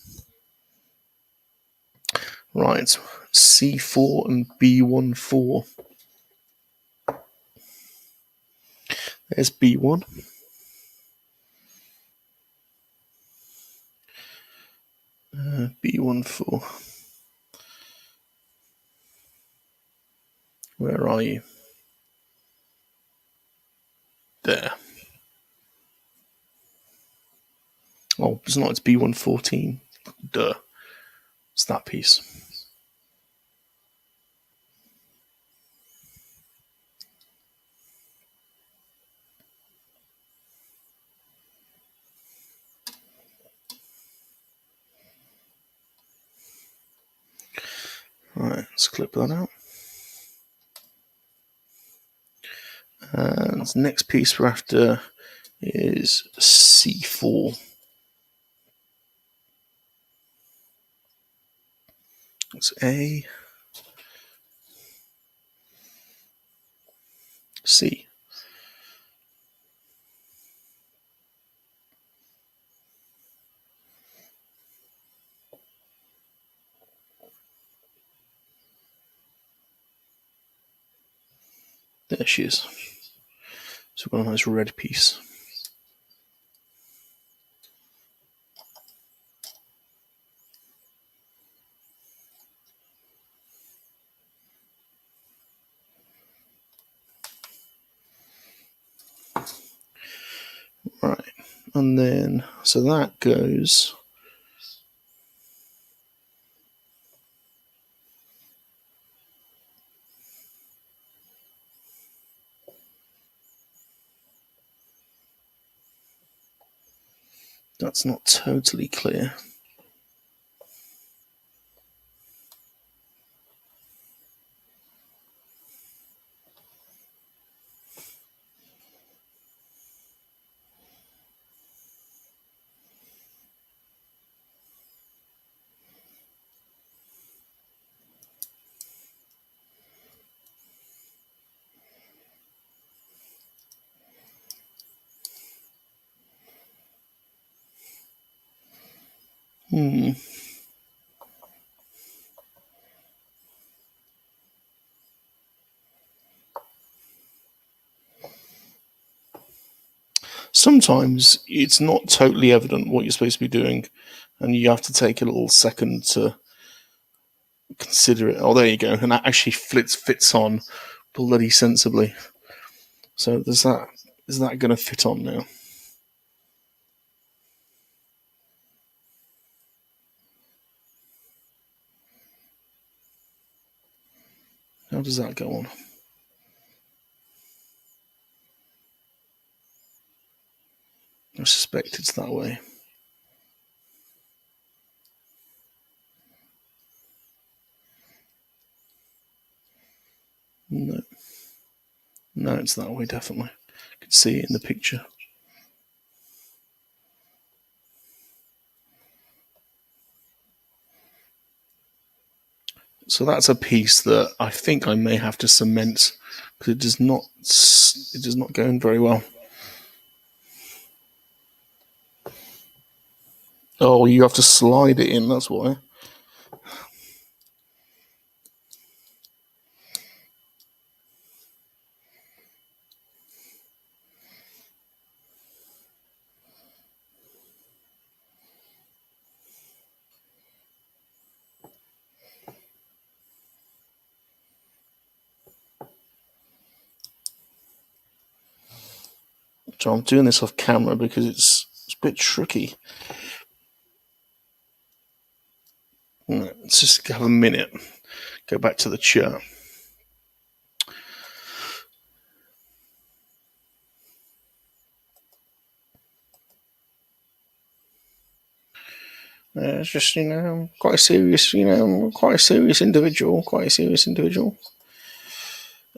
Right, C4 and B14. There's B1. B14. Where are you? There. Oh, it's not. It's B114. Duh. It's that piece. Right, let's clip that out. And the next piece we're after is C4. It's A, C. There she is. So we've got a nice red piece. Right, and then, so that goes. That's not totally clear. Sometimes it's not totally evident what you're supposed to be doing, and you have to take a little second to consider it. Oh, there you go. And that actually fits on bloody sensibly. So is that going to fit on now? How does that go on? I suspect it's that way. No. No, it's that way, definitely. You can see it in the picture. So that's a piece that I think I may have to cement because it does not go in very well. Oh, you have to slide it in, that's why. So I'm doing this off camera because it's a bit tricky. Let's just have a minute. Go back to the chat. It's just, quite a serious, quite a serious individual.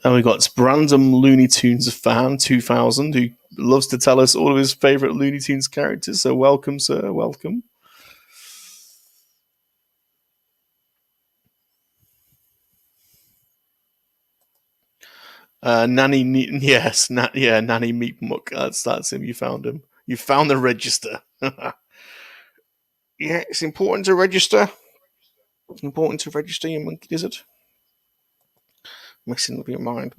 And we got Brandom Looney Tunes fan 2000 who loves to tell us all of his favourite Looney Tunes characters. So welcome, sir. Welcome. Nanny, yes, Nanny Meat Muck. That's him. You found him. You found the register. Yeah, it's important to register. It's important to register your MoNKey-LiZaRD. Messing with your mind.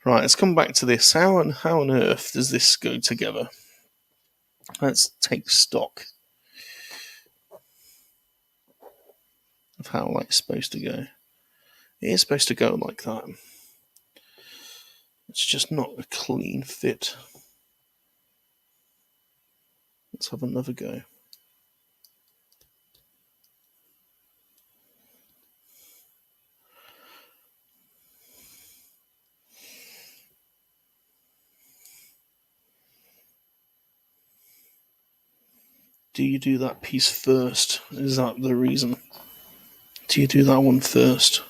Right, let's come back to this. How on earth does this go together? Let's take stock of how it's supposed to go. It is supposed to go like that. It's just not a clean fit. Let's have another go. Do you do that piece first? Is that the reason? Do you do that one first?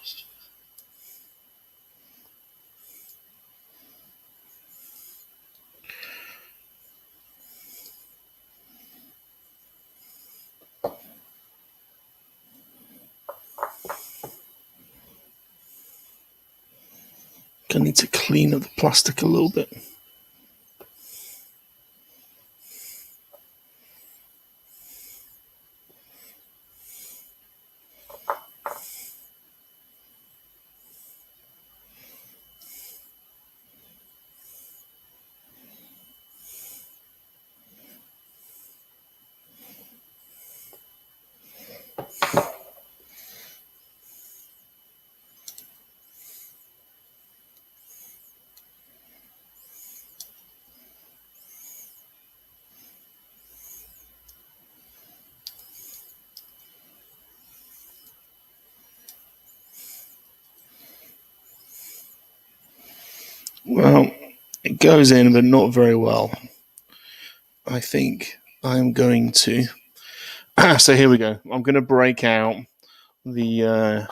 I need to clean up the plastic a little bit. Well, it goes in, but not very well. I think I'm going to. So here we go. I'm going to break out the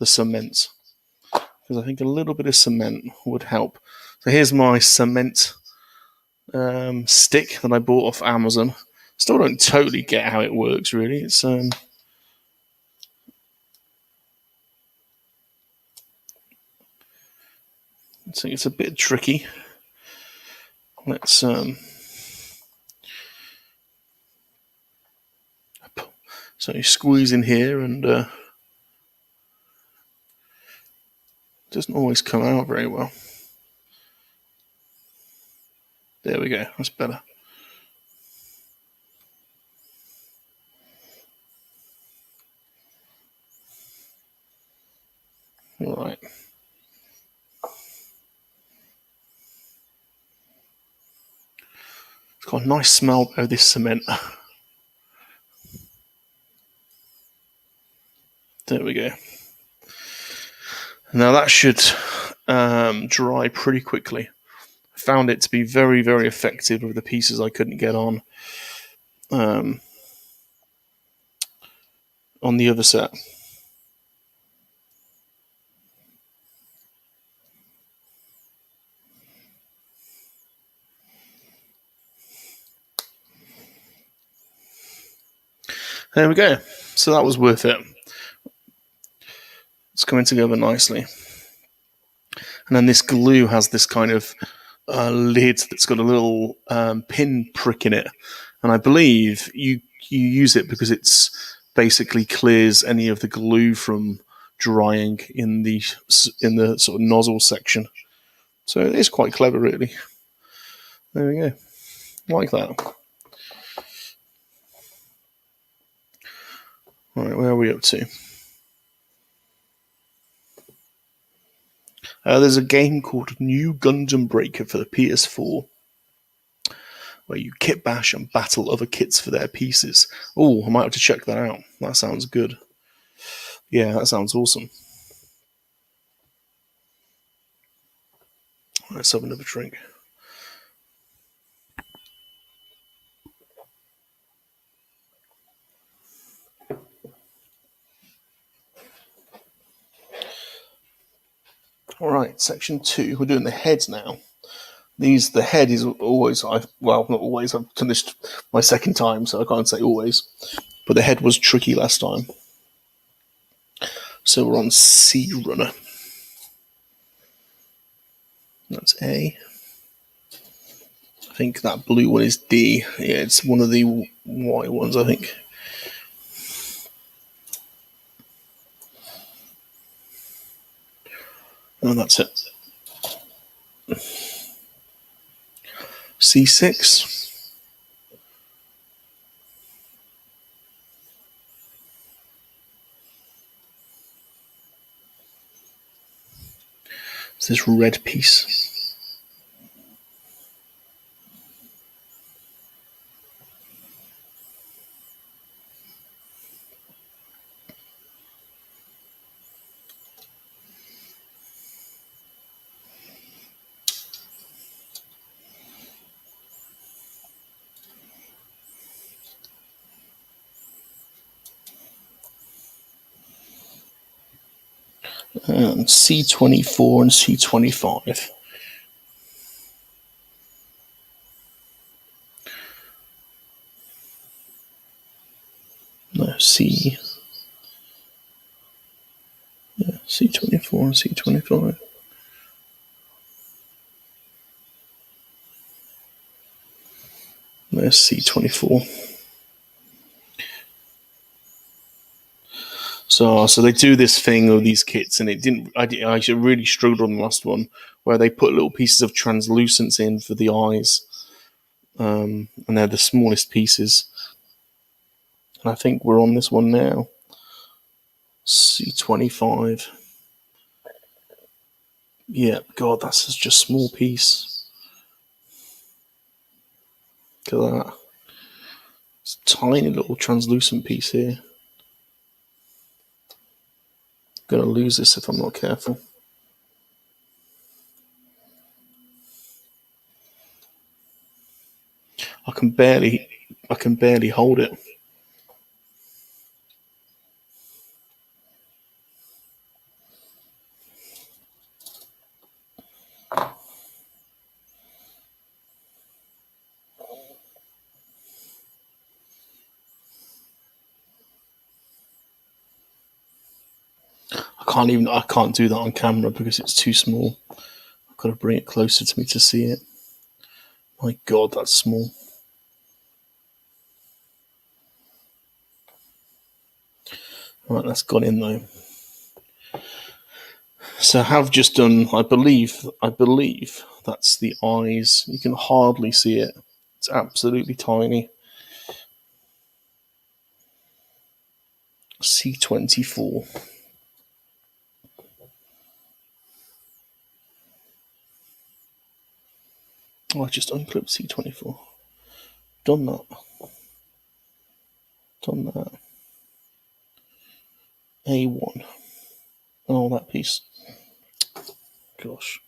cement because I think a little bit of cement would help. So here's my cement stick that I bought off Amazon. Still don't totally get how it works. Really, it's so it's a bit tricky. Let's so you squeeze in here and doesn't always come out very well. There we go. That's better. All right. It's got a nice smell though, this cement. There we go. Now that should dry pretty quickly. I found it to be very, very effective with the pieces I couldn't get on the other set. There we go. So that was worth it. It's coming together nicely. And then this glue has this kind of lid that's got a little pin prick in it. And I believe you use it because it's basically clears any of the glue from drying in the sort of nozzle section. So it is quite clever, really. There we go. Like that. All right, where are we up to? There's a game called New Gundam Breaker for the PS4, where you kit bash and battle other kits for their pieces. Oh, I might have to check that out. That sounds good. Yeah, that sounds awesome. Let's have another drink. All right, section 2. We're doing the head now. The head is always, not always, I've finished my second time, so I can't say always. But the head was tricky last time. So we're on C runner. That's A. I think that blue one is D. Yeah, it's one of the white ones, I think. And that's it. C6. It's this red piece. And C24 and C25. No, C. Yeah, C24 and C25. There's C24. So they do this thing with these kits, and it didn't. I really struggled on the last one, where they put little pieces of translucence in for the eyes, and they're the smallest pieces. And I think we're on this one now. C25. Yeah, God, that's such a small piece. Look at that. It's a tiny little translucent piece here. I'm gonna lose this if I'm not careful. I can barely hold it. I can't do that on camera because it's too small. I've got to bring it closer to me to see it. My God, that's small. Right, that's gone in though. So I have just done, I believe that's the eyes. You can hardly see it. It's absolutely tiny. C24. Oh, I just unclipped C24. Done that. A1. Oh, that piece. Gosh.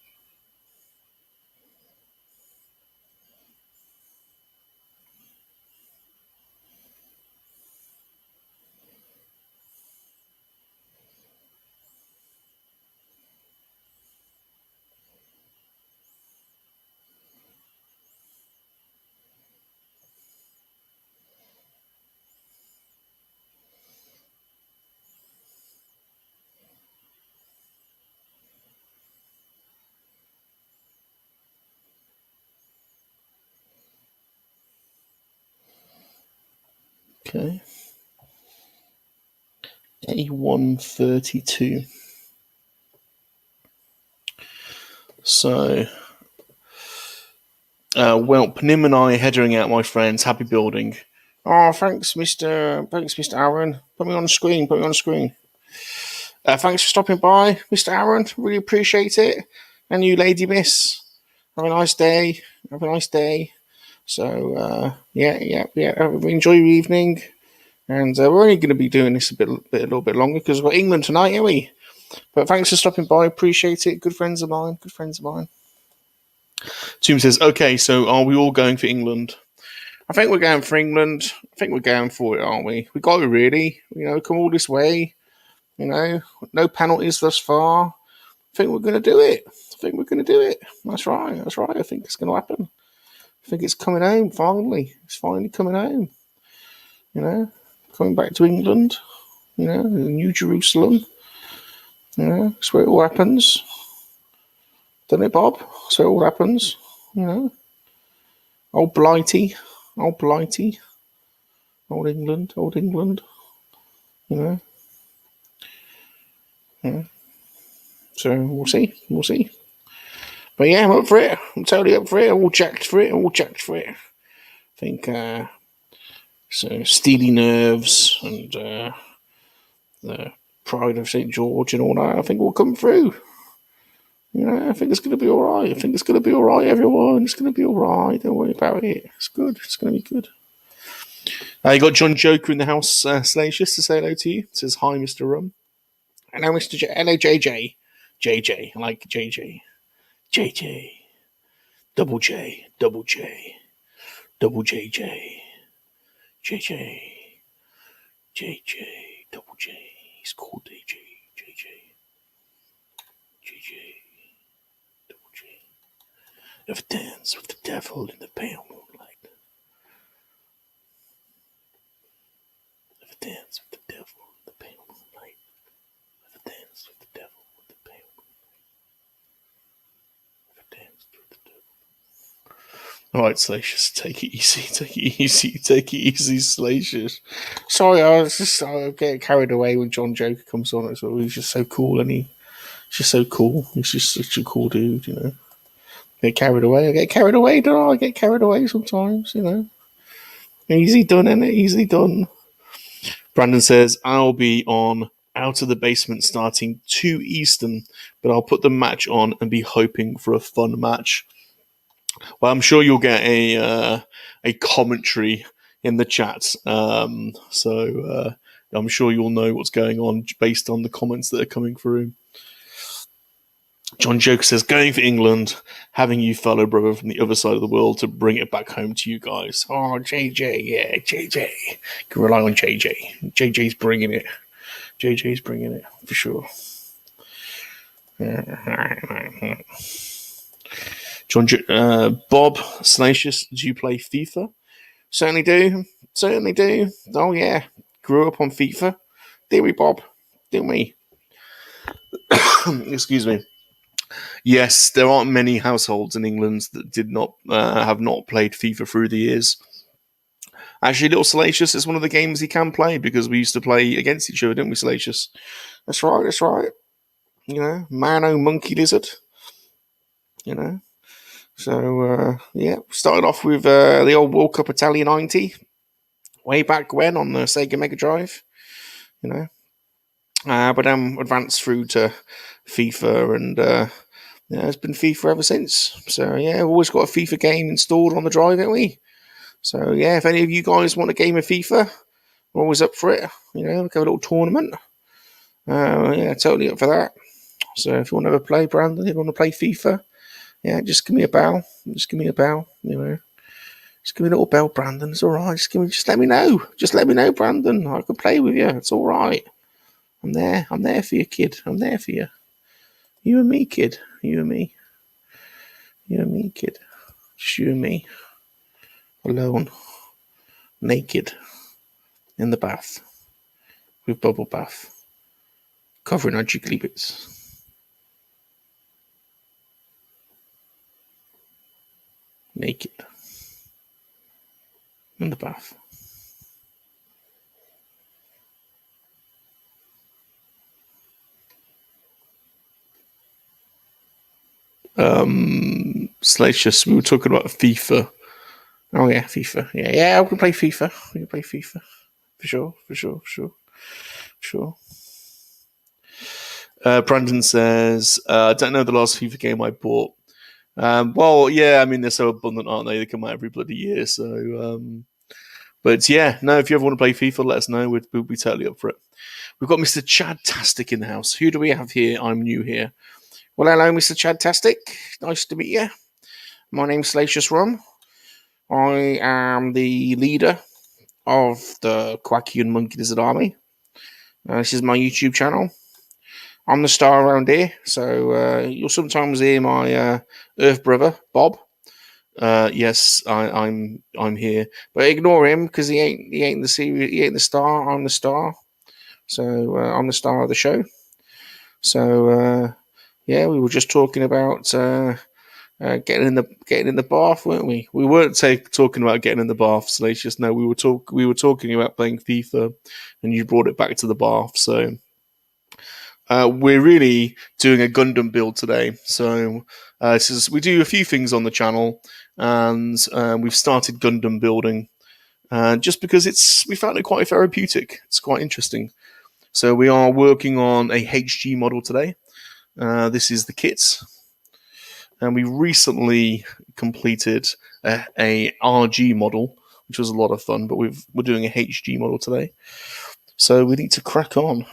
Okay. A132. So, Panim and I are heading out, my friends. Happy building. Oh, thanks, Mr. Aaron. Put me on screen. Thanks for stopping by, Mr. Aaron. Really appreciate it. And you, Lady Miss. Have a nice day. Have a nice day. So, yeah. Enjoy your evening. And we're only going to be doing this a little bit longer because we've got England tonight, aren't we? But thanks for stopping by. Appreciate it. Good friends of mine. Tomb says, okay, so are we all going for England? I think we're going for England. I think we're going for it, aren't we? We got it, really. Come all this way. No penalties thus far. I think we're going to do it. That's right. I think it's going to happen. I think it's coming home, finally. It's finally coming home. Coming back to England. New Jerusalem. That's where it all happens. Doesn't it, Bob? That's where it all happens. Old Blighty. Old England. So we'll see. But yeah, I'm up for it. I'm totally up for it. I'm all jacked for it. I think so. Steely Nerves and the Pride of St. George and all that, I think will come through. I think it's going to be all right. Everyone. It's going to be all right. Don't worry about it. It's good. It's going to be good. You got John Joker in the house, Salacious, to say hello to you. It says, hi, Mr. Rum. Hello, Mr. Hello, JJ. JJ. I like JJ. JJ. Double J. Double JJ. JJ. Double J. He's called JJ. Double J. Have a dance with the devil in the pale moonlight. Have a dance with the devil in the pale moonlight. Have a dance with the devil in the pale moonlight. Have a dance with the devil. All right, Salacious, take it easy, Salacious. Sorry, I get carried away when John Joker comes on. He's just so cool, and he's just so cool. He's just such a cool dude, I get carried away, don't I? I get carried away sometimes, Easy done, innit? Easy done. Brandon says, I'll be on Out of the Basement starting 2 Eastern, but I'll put the match on and be hoping for a fun match. Well, I'm sure you'll get a commentary in the chat, so I'm sure you'll know what's going on based on the comments that are coming through. John Joker says, going for England, having you fellow brother from the other side of the world to bring it back home to you guys. Oh, JJ, yeah, JJ. Can rely on JJ. JJ's bringing it. For sure. Bob Salacious, do you play FIFA? Certainly do. Oh, yeah. Grew up on FIFA. Did we, Bob? Didn't we? Excuse me. Yes, there aren't many households in England that did not have not played FIFA through the years. Actually, little Salacious is one of the games he can play because we used to play against each other, didn't we, Salacious? That's right. Mano MoNKey-LiZaRD. So, started off with the old World Cup Italia 90 way back when on the Sega Mega Drive, but then advanced through to FIFA, and it's been FIFA ever since. So, yeah, we've always got a FIFA game installed on the drive, haven't we? So, yeah, if any of you guys want a game of FIFA, we're always up for it. We have a little tournament. Totally up for that. So, if you want to ever play, Brandon, if you want to play FIFA, yeah, just give me a bell. Just give me a little bell, Brandon. It's all right. Just let me know. Just let me know, Brandon. I can play with you. It's all right. I'm there. I'm there for you, kid. I'm there for you. You and me, kid. You and me, kid. Just you and me. Alone. Naked. In the bath. With bubble bath. Covering our jiggly bits. Naked. In the bath. Salacious, we were talking about FIFA. Oh yeah, FIFA. Yeah, we can play FIFA. For sure. Brandon says, I don't know the last FIFA game I bought. Well, yeah, I mean, they're so abundant, aren't they? They come out every bloody year. So, but yeah, no, if you ever want to play FIFA, let us know. We'll be totally up for it. We've got Mr. Chadtastic in the house. Who do we have here? I'm new here. Well, hello, Mr. Chadtastic. Nice to meet you. My name's Salacious. I am the leader of the Quacky and MoNKey-LiZaRD army. This is my YouTube channel. I'm the star around here, so you'll sometimes hear my Earth brother Bob. Yes, I'm here, but ignore him because he ain't the star. I'm the star, so I'm the star of the show. So yeah, we were just talking about getting in the bath, weren't we? We weren't talking about getting in the bath, Salacious. No, we were talking about playing FIFA, and you brought it back to the bath. So we're really doing a Gundam build today. So we do a few things on the channel, and we've started Gundam building just because we found it quite therapeutic. It's quite interesting. So we are working on a HG model today. This is the kit, and we recently completed a RG model, which was a lot of fun. But we're doing a HG model today, so we need to crack on.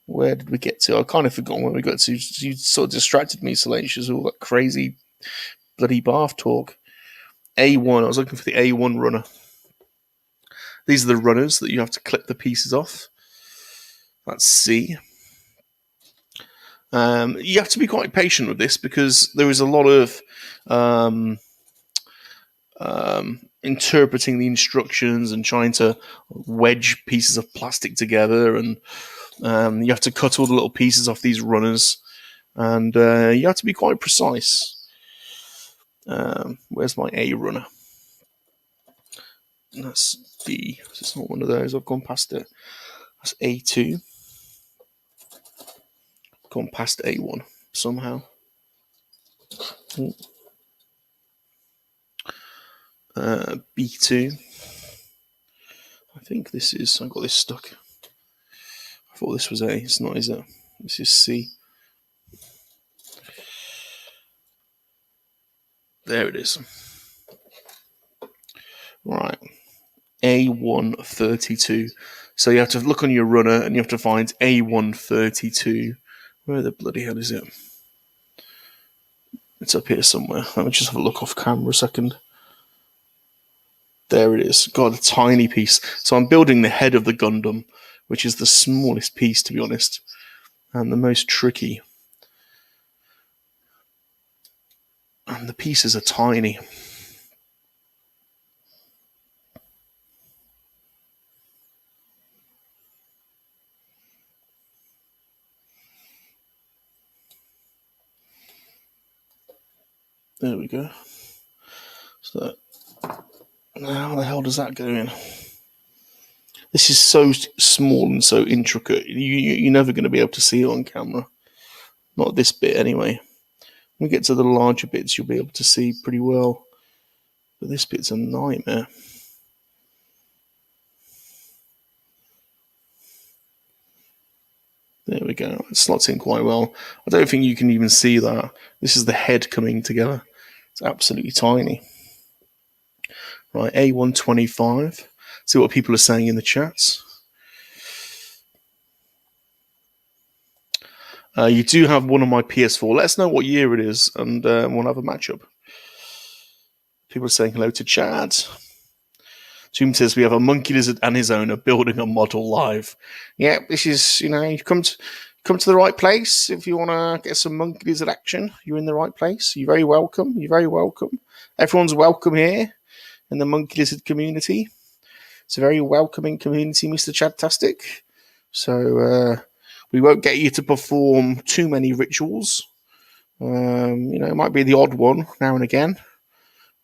Where did we get to? I kind of forgotten where we got to. You sort of distracted me, Salacious, all that crazy bloody bath talk. A1. I was looking for the A1 runner. These are the runners that you have to clip the pieces off. That's C. You have to be quite patient with this because there is a lot of interpreting the instructions and trying to wedge pieces of plastic together, and you have to cut all the little pieces off these runners, and you have to be quite precise. Where's my A runner? That's D. It's not one of those. I've gone past it. That's A2. Gone past A1 somehow. B2. I think this is. I got this stuck. I thought this was A. It's not, is it? This is C. There it is. Right. A132. So you have to look on your runner and you have to find A132. Where the bloody hell is it? It's up here somewhere. Let me just have a look off camera a second. There it is. God, a tiny piece. So I'm building the head of the Gundam, which is the smallest piece, to be honest, and the most tricky. And the pieces are tiny. There we go. So now how the hell does that go in? This is so small and so intricate. You're never going to be able to see it on camera. Not this bit anyway. When we get to the larger bits, you'll be able to see pretty well. But this bit's a nightmare. There we go. It slots in quite well. I don't think you can even see that. This is the head coming together. It's absolutely tiny. Right, A125. See what people are saying in the chats. You do have one on my PS4. Let us know what year it is, and we'll have a matchup. People are saying hello to Chad. Zoom says we have a MoNKey-LiZaRD and his owner building a model live. Yeah, this is, you've come to the right place. If you want to get some MoNKey-LiZaRD action, you're in the right place. You're very welcome. You're very welcome. Everyone's welcome here in the MoNKey-LiZaRD community. It's a very welcoming community, Mr. Chadtastic. So we won't get you to perform too many rituals. It might be the odd one now and again.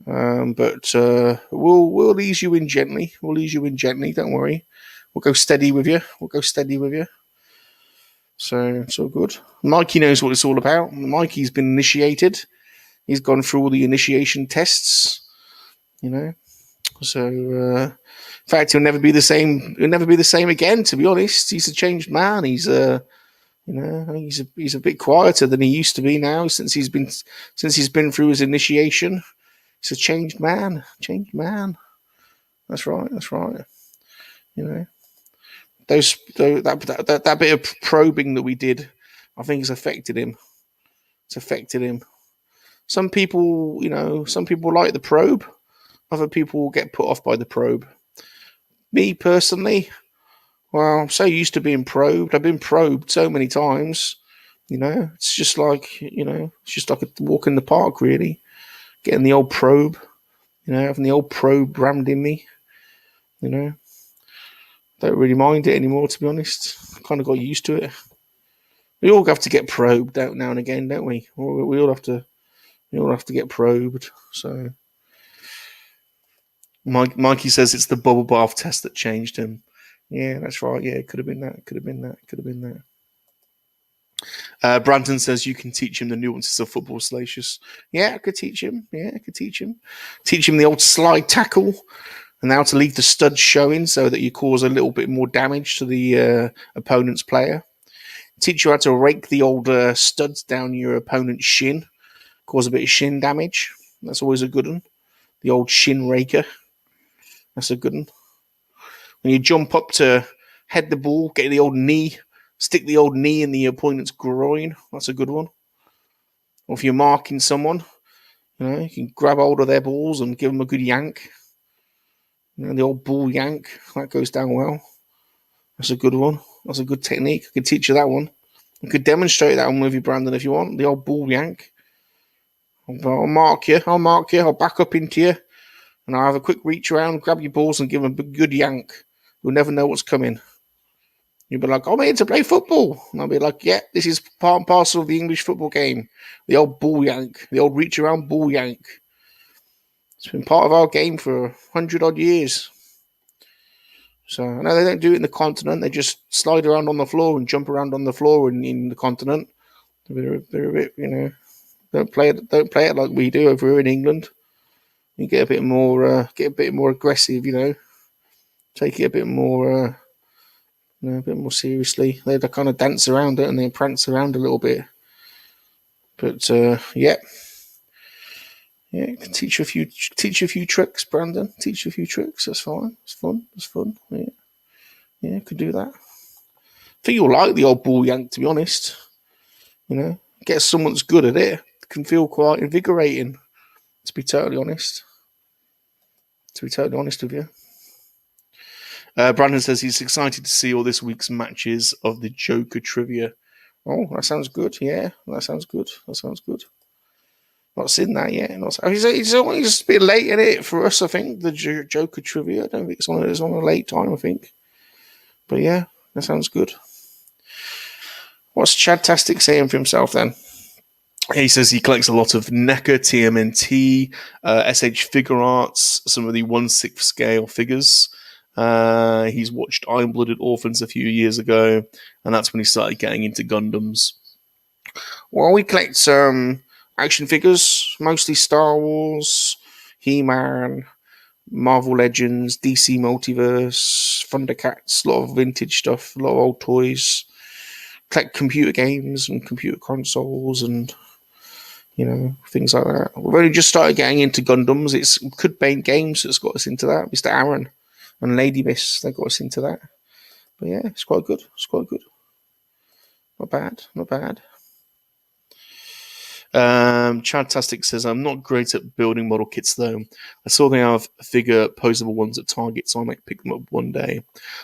But we'll ease you in gently. Don't worry. We'll go steady with you. So it's all good. Mikey knows what it's all about. Mikey's been initiated. He's gone through all the initiation tests. So In fact, he'll never be the same. He'll never be the same again. To be honest, he's a changed man. He's he's a bit quieter than he used to be now since he's been through his initiation. He's a changed man. Changed man. That's right. That's right. You know, that bit of probing that we did, I think, has affected him. It's affected him. Some people, some people like the probe. Other people get put off by the probe. Me personally, well, I'm so used to being probed. I've been probed so many times. It's just like a walk in the park, really. Getting the old probe, having the old probe rammed in me. Don't really mind it anymore, to be honest. Kind of got used to it. We all have to get probed out now and again, don't we? We all have to get probed. So, Mikey says it's the bubble bath test that changed him. Yeah, that's right. Yeah, it could have been that. Could have been that. Brandon says you can teach him the nuances of football, Salacious. Yeah, I could teach him. Teach him the old slide tackle and how to leave the studs showing so that you cause a little bit more damage to the opponent's player. Teach you how to rake the old studs down your opponent's shin, cause a bit of shin damage. That's always a good one. The old shin raker. That's a good one. When you jump up to head the ball, get the old knee, stick the old knee in the opponent's groin. That's a good one. Or if you're marking someone, you can grab hold of their balls and give them a good yank. The old ball yank, that goes down well. That's a good one. That's a good technique. I could teach you that one. I could demonstrate that one with you, Brandon, if you want. The old ball yank. I'll mark you. I'll back up into you. And I'll have a quick reach around, grab your balls and give them a good yank. You'll never know what's coming. You'll be like, I'm here to play football. And I'll be like, yeah, this is part and parcel of the English football game. The old ball yank. The old reach around ball yank. It's been part of our game for 100 odd years. So I know they don't do it in the continent. They just slide around on the floor and jump around on the floor in the continent. They're a bit, don't play it like we do over here in England. You get a bit more aggressive, Take it a bit more, a bit more seriously. They kind of dance around it and they prance around a little bit. But yeah, can teach you a few tricks, Brandon. Teach you a few tricks. That's fine. It's fun. Yeah, could do that. I think you'll like the old ball yank, to be honest. Get someone that's good at it. Can feel quite invigorating. To be totally honest. With you. Brandon says he's excited to see all this week's matches of the Joker trivia. Oh, that sounds good. Yeah, that sounds good. Not seen that yet. It's a bit late in it for us, I think, the Joker trivia. I don't think it's on a late time, I think. But yeah, that sounds good. What's Chadtastic saying for himself then? He says he collects a lot of NECA, TMNT, SH Figure Arts, some of the 1/6 scale figures. He's watched Iron-Blooded Orphans a few years ago, and that's when he started getting into Gundams. Well, we collect action figures, mostly Star Wars, He-Man, Marvel Legends, DC Multiverse, Thundercats, a lot of vintage stuff, a lot of old toys. Collect computer games and computer consoles and things like that. We've only just started getting into Gundams. It's Cudbane Games that's got us into that. Mr. Aaron and Lady Miss, they got us into that. But yeah, it's quite good. Not bad. Chadtastic says, I'm not great at building model kits though. I saw they have figure posable ones at Target, so I might pick them up one day.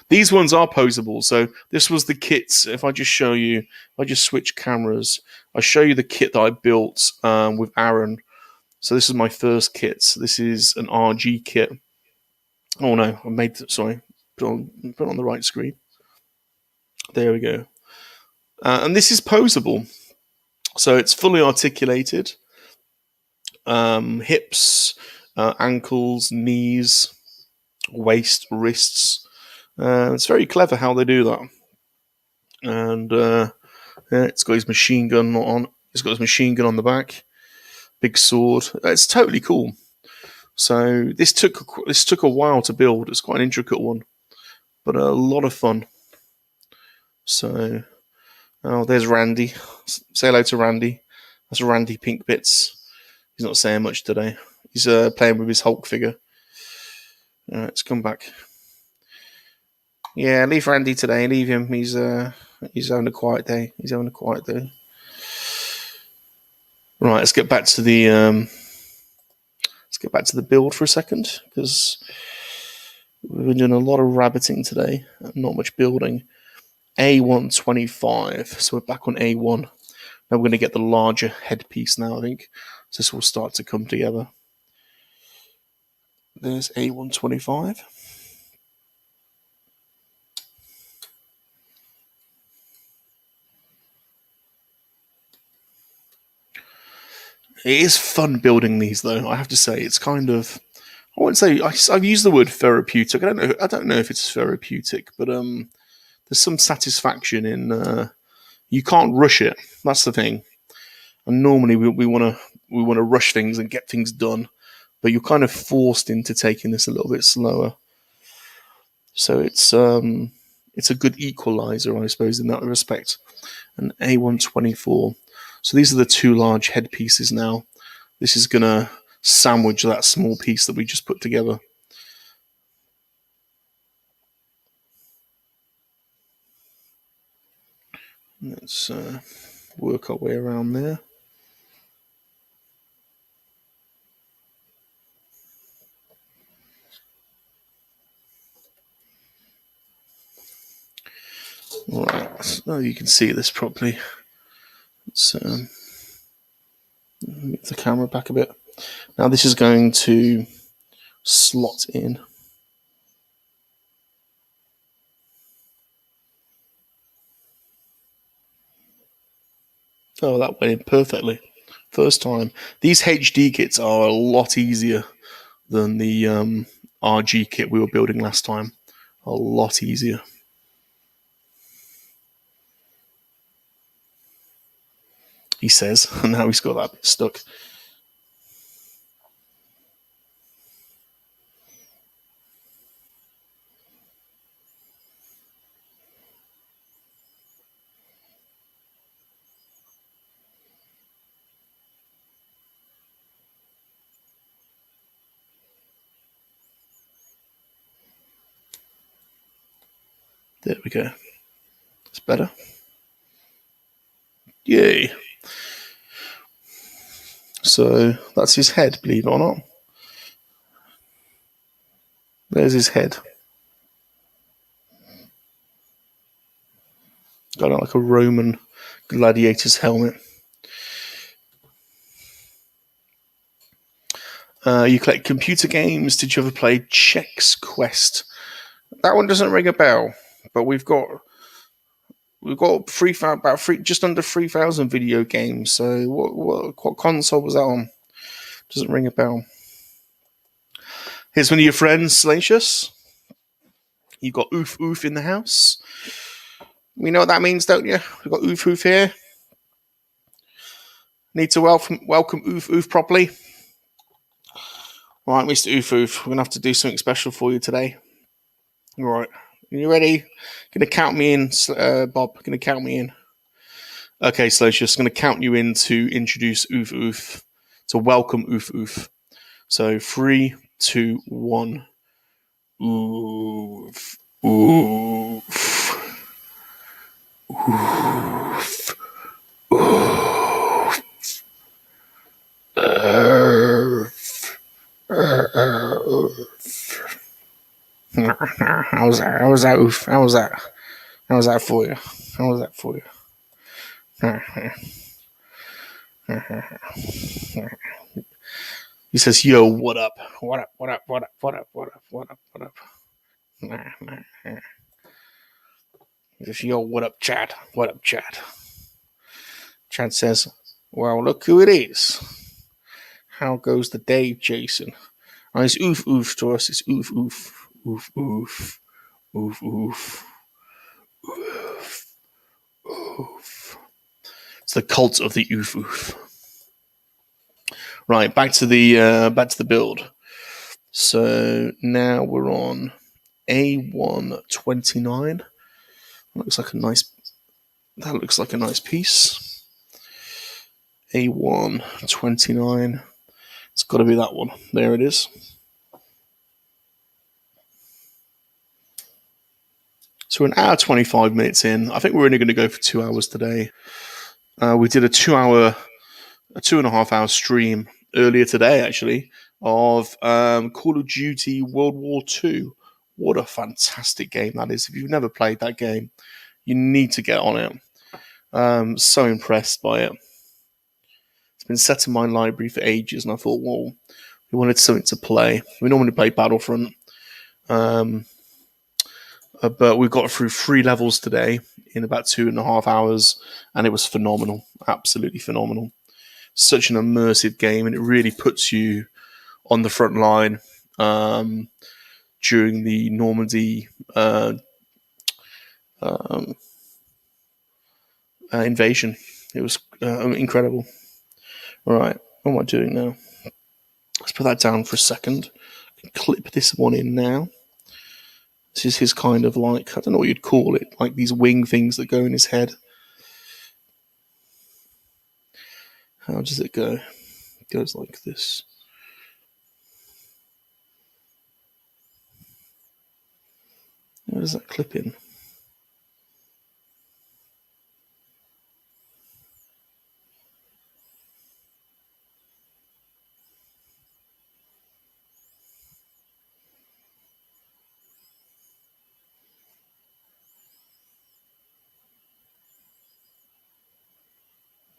These ones are posable. So this was the kits. If I just show you, I just switch cameras, I show you the kit that I built with Aaron. So this is my first kit. So this is an RG kit. Oh no, put it on the right screen. There we go. And this is posable. So it's fully articulated. Hips, ankles, knees, waist, wrists. It's very clever how they do that. And it's got his machine gun on. It's got his machine gun on the back. Big sword. It's totally cool. So this took a while to build. It's quite an intricate one, but a lot of fun. So, oh, there's Randy. Say hello to Randy. That's Randy Pink Bits. He's not saying much today. He's playing with his Hulk figure. All right, let's come back. Yeah, leave Randy today. Leave him. He's having a quiet day. Right, let's get back to the build for a second, because we've been doing a lot of rabbiting today, not much building. A125. So we're back on A1. Now we're going to get the larger headpiece now, I think. So this will start to come together. There's A125. It is fun building these, though. I have to say, it's kind of, I wouldn't say, I've used the word therapeutic. I don't know if it's therapeutic, but there's some satisfaction in. You can't rush it. That's the thing. And normally we want to rush things and get things done, but you're kind of forced into taking this a little bit slower. So it's a good equalizer, I suppose, in that respect. An A124. So these are the two large headpieces now. This is going to sandwich that small piece that we just put together. Let's work our way around there. Right, so you can see this properly. Let's move the camera back a bit. Now this is going to slot in. Oh, that went in perfectly. First time. These HD kits are a lot easier than the RG kit we were building last time. A lot easier. He says, and now he's got that bit stuck. There we go. It's better. Yay. So that's his head, believe it or not. There's his head. Got like a Roman gladiator's helmet. You collect computer games. Did you ever play Chex Quest? That one doesn't ring a bell, but we've got just under 3,000 video games. So what console was that on? Doesn't ring a bell. Here's one of your friends, Salacious. You've got Oof Oof in the house. We know what that means, don't you? We've got Oof Oof here. Need to welcome Oof Oof properly. Right, Mr. Oof Oof, we're going to have to do something special for you today. All right, are you ready? Going to count me in, Bob. Going to count me in. Okay, Salacious, going to count you in to introduce Oof Oof, to welcome Oof Oof. So 3, 2, 1. Oof, oof, oof, oof, How's that, Oof? How's that for you? He says, "Yo, what up? What up?" He says, "Yo, what up, Chad? What up, Chad?" Chad says, "Well, look who it is. How goes the day, Jason?" Oh, it's Oof Oof to us. It's Oof Oof. Oof Oof. Oof Oof. Oof. Oof. It's the cult of the Oof Oof. Right, back to the build. So now we're on A129. That looks like a nice piece. A129. It's got to be that one. There it is. So we're an hour 25 minutes in. I think we're only going to go for 2 hours today. We did a 2.5 hour stream earlier today, actually, of Call of Duty World War II. What a fantastic game that is. If you've never played that game, you need to get on it. So impressed by it. It's been set in my library for ages, and I thought, well, we wanted something to play. We normally play Battlefront, but we got through 3 levels today in about 2.5 hours, and it was phenomenal. Absolutely phenomenal. Such an immersive game, and it really puts you on the front line during the Normandy invasion. It was incredible. All right, what am I doing now? Let's put that down for a second. Clip this one in now. This is his kind of like, I don't know what you'd call it, like these wing things that go in his head. How does it go? It goes like this. Where does that clip in?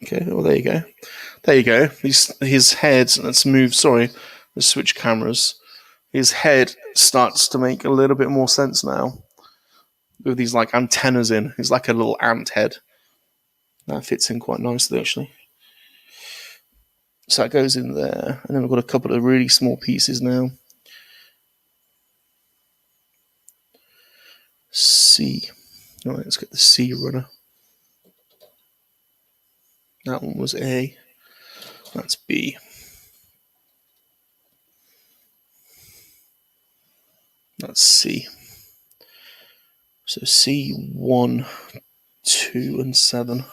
Okay, well, there you go. There you go. His head, let's move, sorry, let's switch cameras. His head starts to make a little bit more sense now. With these like antennas in. He's like a little ant head. That fits in quite nicely, actually. So that goes in there. And then we've got a couple of really small pieces now. C. All right, let's get the C runner. That one was A. That's B. That's C. So C1, 2, and 7.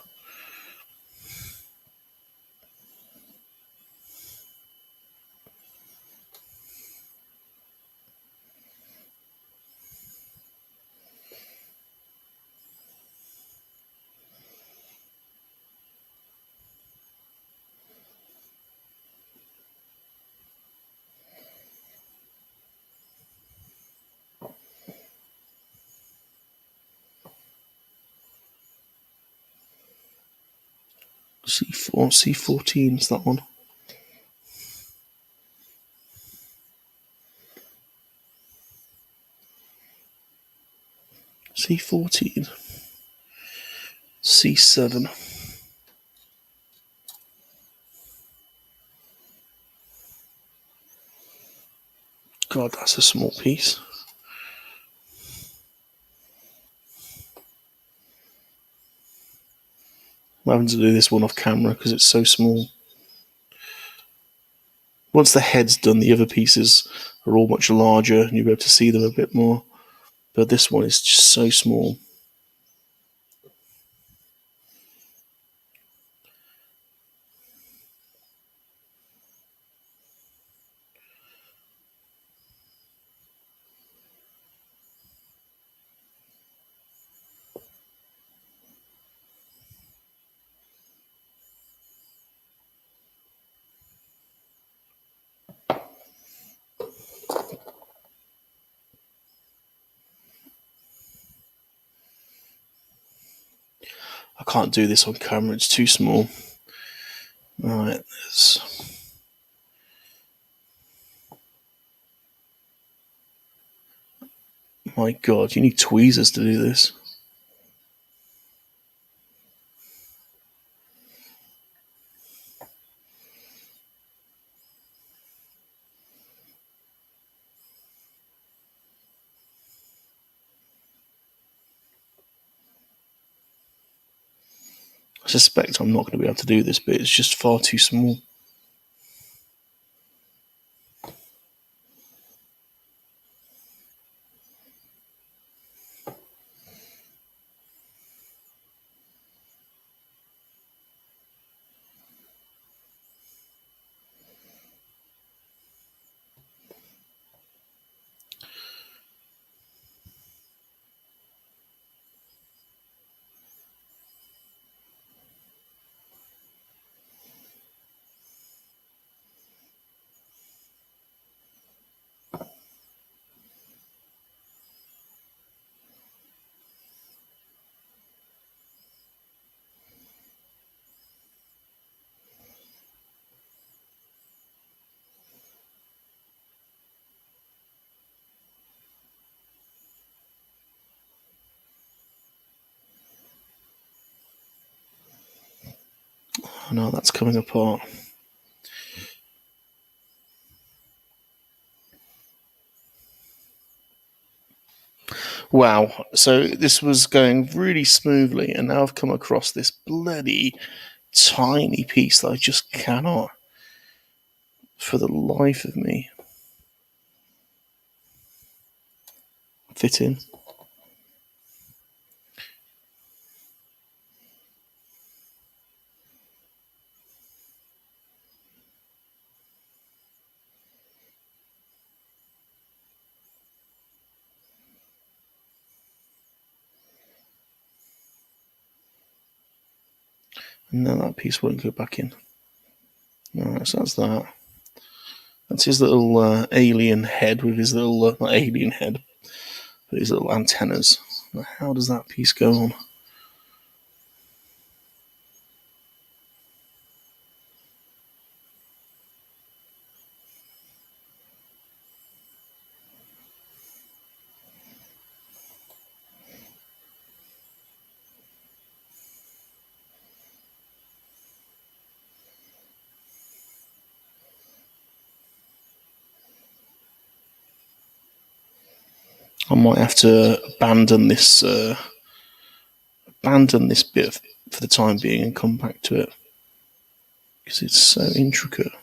C4, C14 is that one. C14. C7. God, that's a small piece. I'm having to do this one off camera because it's so small. Once the head's done, the other pieces are all much larger and you'll be able to see them a bit more. But this one is just so small. I can't do this on camera, it's too small. Alright, my God, you need tweezers to do this. I suspect I'm not going to be able to do this, but it's just far too small. Oh no, that's coming apart. Wow. So this was going really smoothly, and now I've come across this bloody tiny piece that I just cannot, for the life of me, fit in. And then that piece won't go back in. Alright, so that's that. That's his little alien head with his little, not alien head, but his little antennas. How does that piece go on? I might have to abandon this bit for the time being and come back to it because it's so intricate.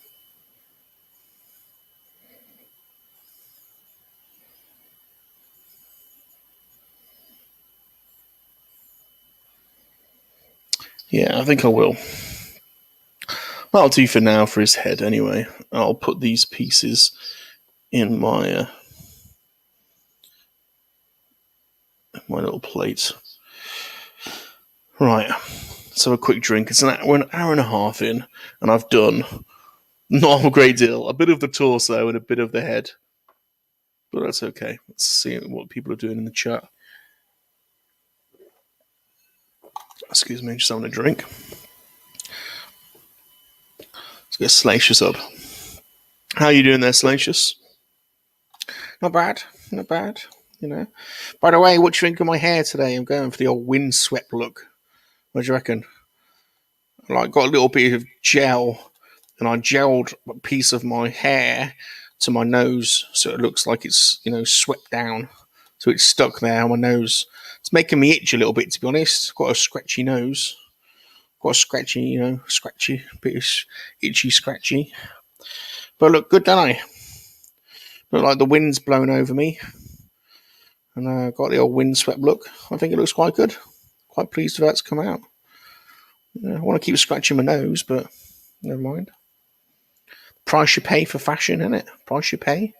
Yeah, I think I will. That'll do for now for his head anyway. I'll put these pieces in my little plate. Right, let's have a quick drink. We're an hour and a half in, and I've done not a great deal. A bit of the torso and a bit of the head. But that's okay. Let's see what people are doing in the chat. Excuse me, just having a drink. Let's get Salacious up. How are you doing there, Salacious? Not bad, not bad. You know. By the way, what do you think of my hair today? I'm going for the old windswept look. What do you reckon? Like, got a little bit of gel, and I gelled a piece of my hair to my nose, so it looks like it's swept down. So it's stuck there on my nose. It's making me itch a little bit, to be honest. Got a scratchy nose. Got a scratchy, scratchy, bit of itchy, scratchy. But look good, don't I? Look like the wind's blown over me. And got the old windswept look. I think it looks quite good. Quite pleased with how it's come out. I want to keep scratching my nose, but never mind. Price you pay for fashion, isn't it? Price you pay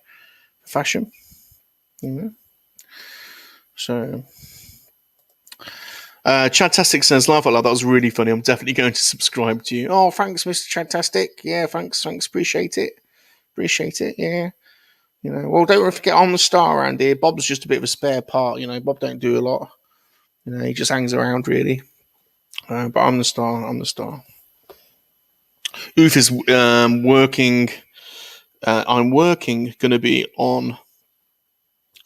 for fashion. So, Chadtastic says, laugh out loud, that was really funny. I'm definitely going to subscribe to you. Oh, thanks, Mr. Chadtastic. Yeah, thanks. Appreciate it. Yeah. Well, don't forget, I'm the star around here. Bob's just a bit of a spare part. Bob don't do a lot. He just hangs around, really. But I'm the star. Oof is working. I'm working. Going to be on.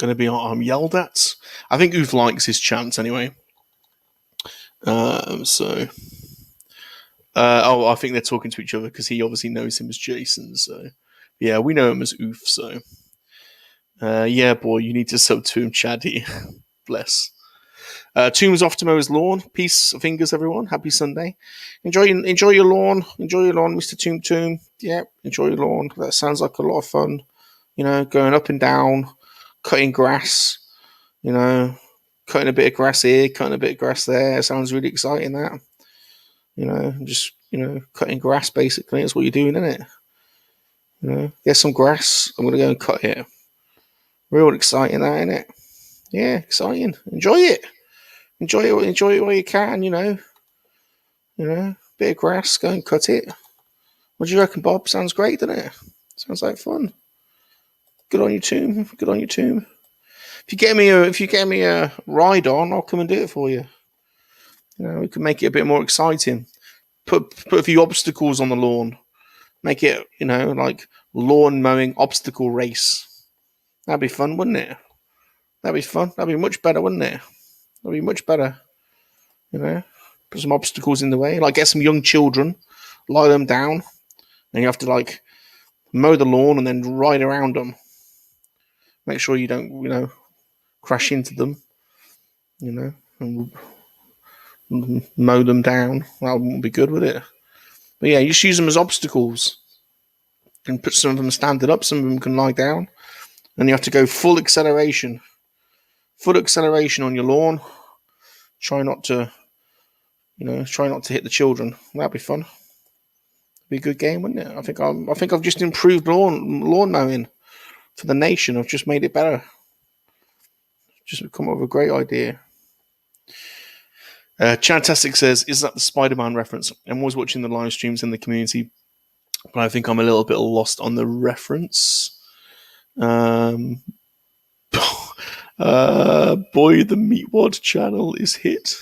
I'm yelled at. I think Oof likes his chance anyway. So. I think they're talking to each other because he obviously knows him as Jason. So, yeah, we know him as Oof. So, yeah, boy, you need to sub to him, Chaddy. Bless. Tomb's off to mow his lawn. Peace, fingers, everyone. Happy Sunday. Enjoy your lawn. Enjoy your lawn, Mr. Tomb. Yeah, enjoy your lawn. That sounds like a lot of fun. Going up and down, cutting grass. Cutting a bit of grass here, cutting a bit of grass there. Sounds really exciting. That. Just cutting grass. Basically, that's what you're doing, isn't it? Get some grass. I'm gonna go and cut it. Real exciting, that, isn't it? Yeah, exciting. Enjoy it. Enjoy it while you can, bit of grass, go and cut it. What do you reckon, Bob? Sounds great, doesn't it? Sounds like fun. Good on you, Tomb. If you get me a ride on, I'll come and do it for you. We can make it a bit more exciting. Put a few obstacles on the lawn. Make it, like lawn mowing obstacle race. That'd be fun, wouldn't it? That'd be fun. That'd be much better, wouldn't it? That'd be much better. Put some obstacles in the way. Like get some young children lie them down, and you have to like mow the lawn and then ride around them. Make sure you don't, crash into them, and mow them down. That wouldn't be good, would it? But yeah, you just use them as obstacles. You can put some of them standing up, some of them can lie down, and you have to go full acceleration. Full acceleration on your lawn. Try not to hit the children. That'd be fun. Be a good game, wouldn't it? I think I've just improved lawn mowing for the nation. I've just made it better. Just come up with a great idea. Chantastic says, "Is that the Spider-Man reference?" I'm always watching the live streams in the community, but I think I'm a little bit lost on the reference. Boy, the Meatwad channel is hit.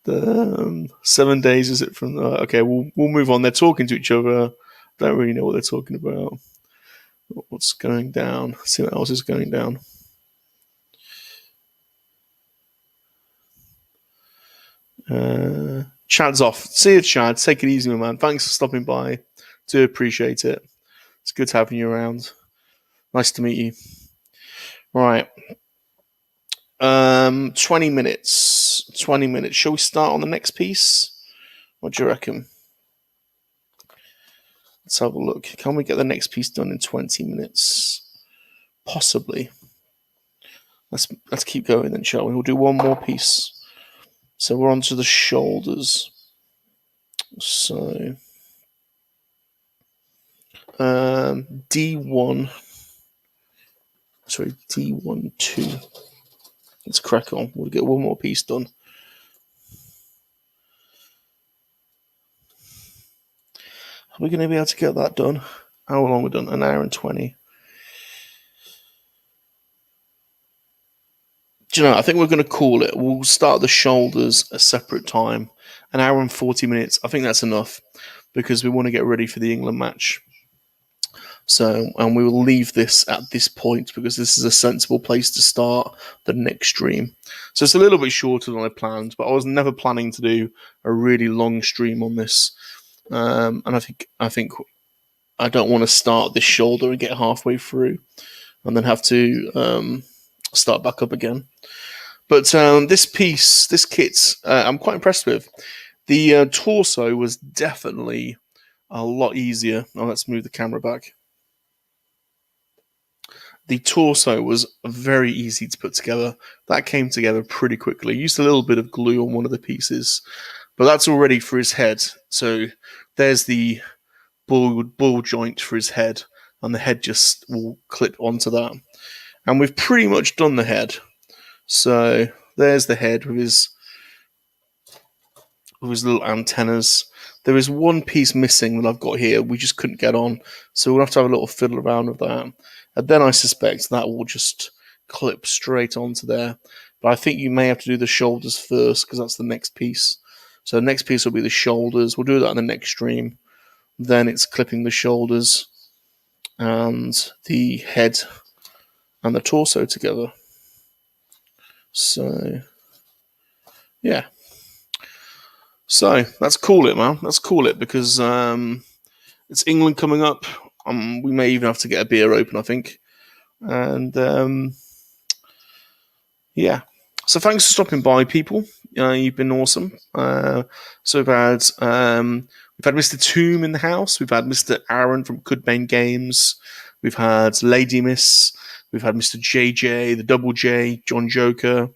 The 7 days is it from? Okay, we'll move on. They're talking to each other. Don't really know what they're talking about. What's going down? Let's see what else is going down. Chad's off. See you, Chad. Take it easy, my man. Thanks for stopping by. Do appreciate it. It's good having you around. Nice to meet you. Right. 20 minutes. 20 minutes. Shall we start on the next piece? What do you reckon? Let's have a look. Can we get the next piece done in 20 minutes? Possibly. Let's keep going then, shall we? We'll do one more piece. So we're on to the shoulders. So D1. Sorry, D1, 2. Let's crack on. We'll get one more piece done. Are we going to be able to get that done? How long we've done? An hour and 20. Do you know, I think we're going to call it. We'll start the shoulders a separate time. An hour and 40 minutes. I think that's enough because we want to get ready for the England match. So, and we will leave this at this point because this is a sensible place to start the next stream. So it's a little bit shorter than I planned, but I was never planning to do a really long stream on this. And I think I don't want to start this shoulder and get halfway through and then have to start back up again. But this piece, this kit, I'm quite impressed with. The torso was definitely a lot easier. Now let's move the camera back. The torso was very easy to put together. That came together pretty quickly. I used a little bit of glue on one of the pieces, but that's already for his head. So there's the ball joint for his head, and the head just will clip onto that. And we've pretty much done the head. So there's the head with his little antennas. There is one piece missing that I've got here. We just couldn't get on. So we'll have to have a little fiddle around with that. And then I suspect that will just clip straight onto there. But I think you may have to do the shoulders first because that's the next piece. So the next piece will be the shoulders. We'll do that in the next stream. Then it's clipping the shoulders and the head and the torso together. So, yeah. So let's call it, man. Let's call it because it's England coming up. We may even have to get a beer open, I think. And yeah. So thanks for stopping by, people. You've been awesome. So we've had Mr. Tomb in the house. We've had Mr. Aaron from Cudbane Games. We've had Lady Miss. We've had Mr. JJ, the Double J, John Joker.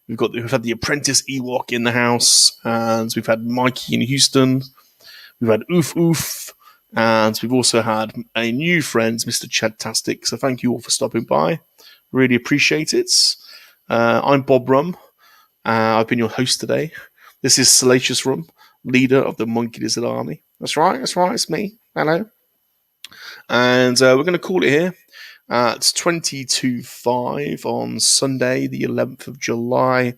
We've had the Apprentice Ewok in the house, and we've had Mikey in Houston. We've had Oof Oof, and we've also had a new friend, Mr. Chadtastic. So thank you all for stopping by. Really appreciate it. I'm Bob Rum. I've been your host today. This is Salacious Rum, leader of the MoNKey-LiZaRD army. That's right. It's me. Hello. And we're going to call it here. It's 22:05 on Sunday, the 11th of July,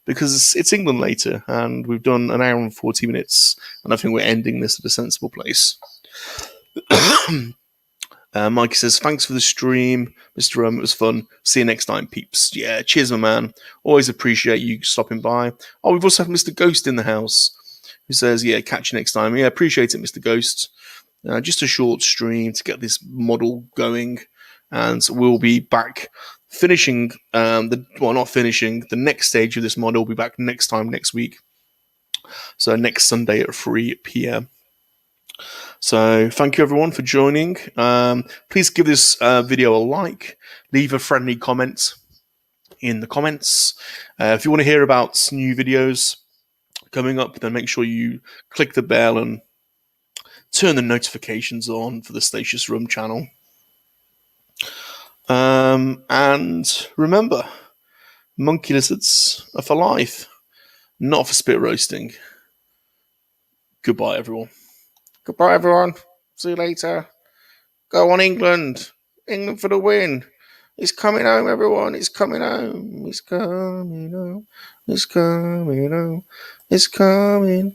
because it's England later, and we've done an hour and 40 minutes, and I think we're ending this at a sensible place. Mikey says, thanks for the stream, Mr. It was fun. See you next time, peeps. Yeah, cheers, my man. Always appreciate you stopping by. Oh, we've also had Mr. Ghost in the house. who says, yeah, catch you next time. Yeah, appreciate it, Mr. Ghost. Just a short stream to get this model going, and we'll be back finishing not finishing, the next stage of this model will be back next week. So next Sunday at 3 p.m. So thank you everyone for joining. Please give this video a like, leave a friendly comment in the comments. If you want to hear about new videos coming up, then make sure you click the bell and turn the notifications on for the Salacious Room channel. And remember, monkey lizards are for life, not for spit roasting. Goodbye, everyone. Goodbye, everyone. See you later. Go on, England. England for the win. It's coming home, everyone. It's coming home. It's coming home. It's coming home. It's coming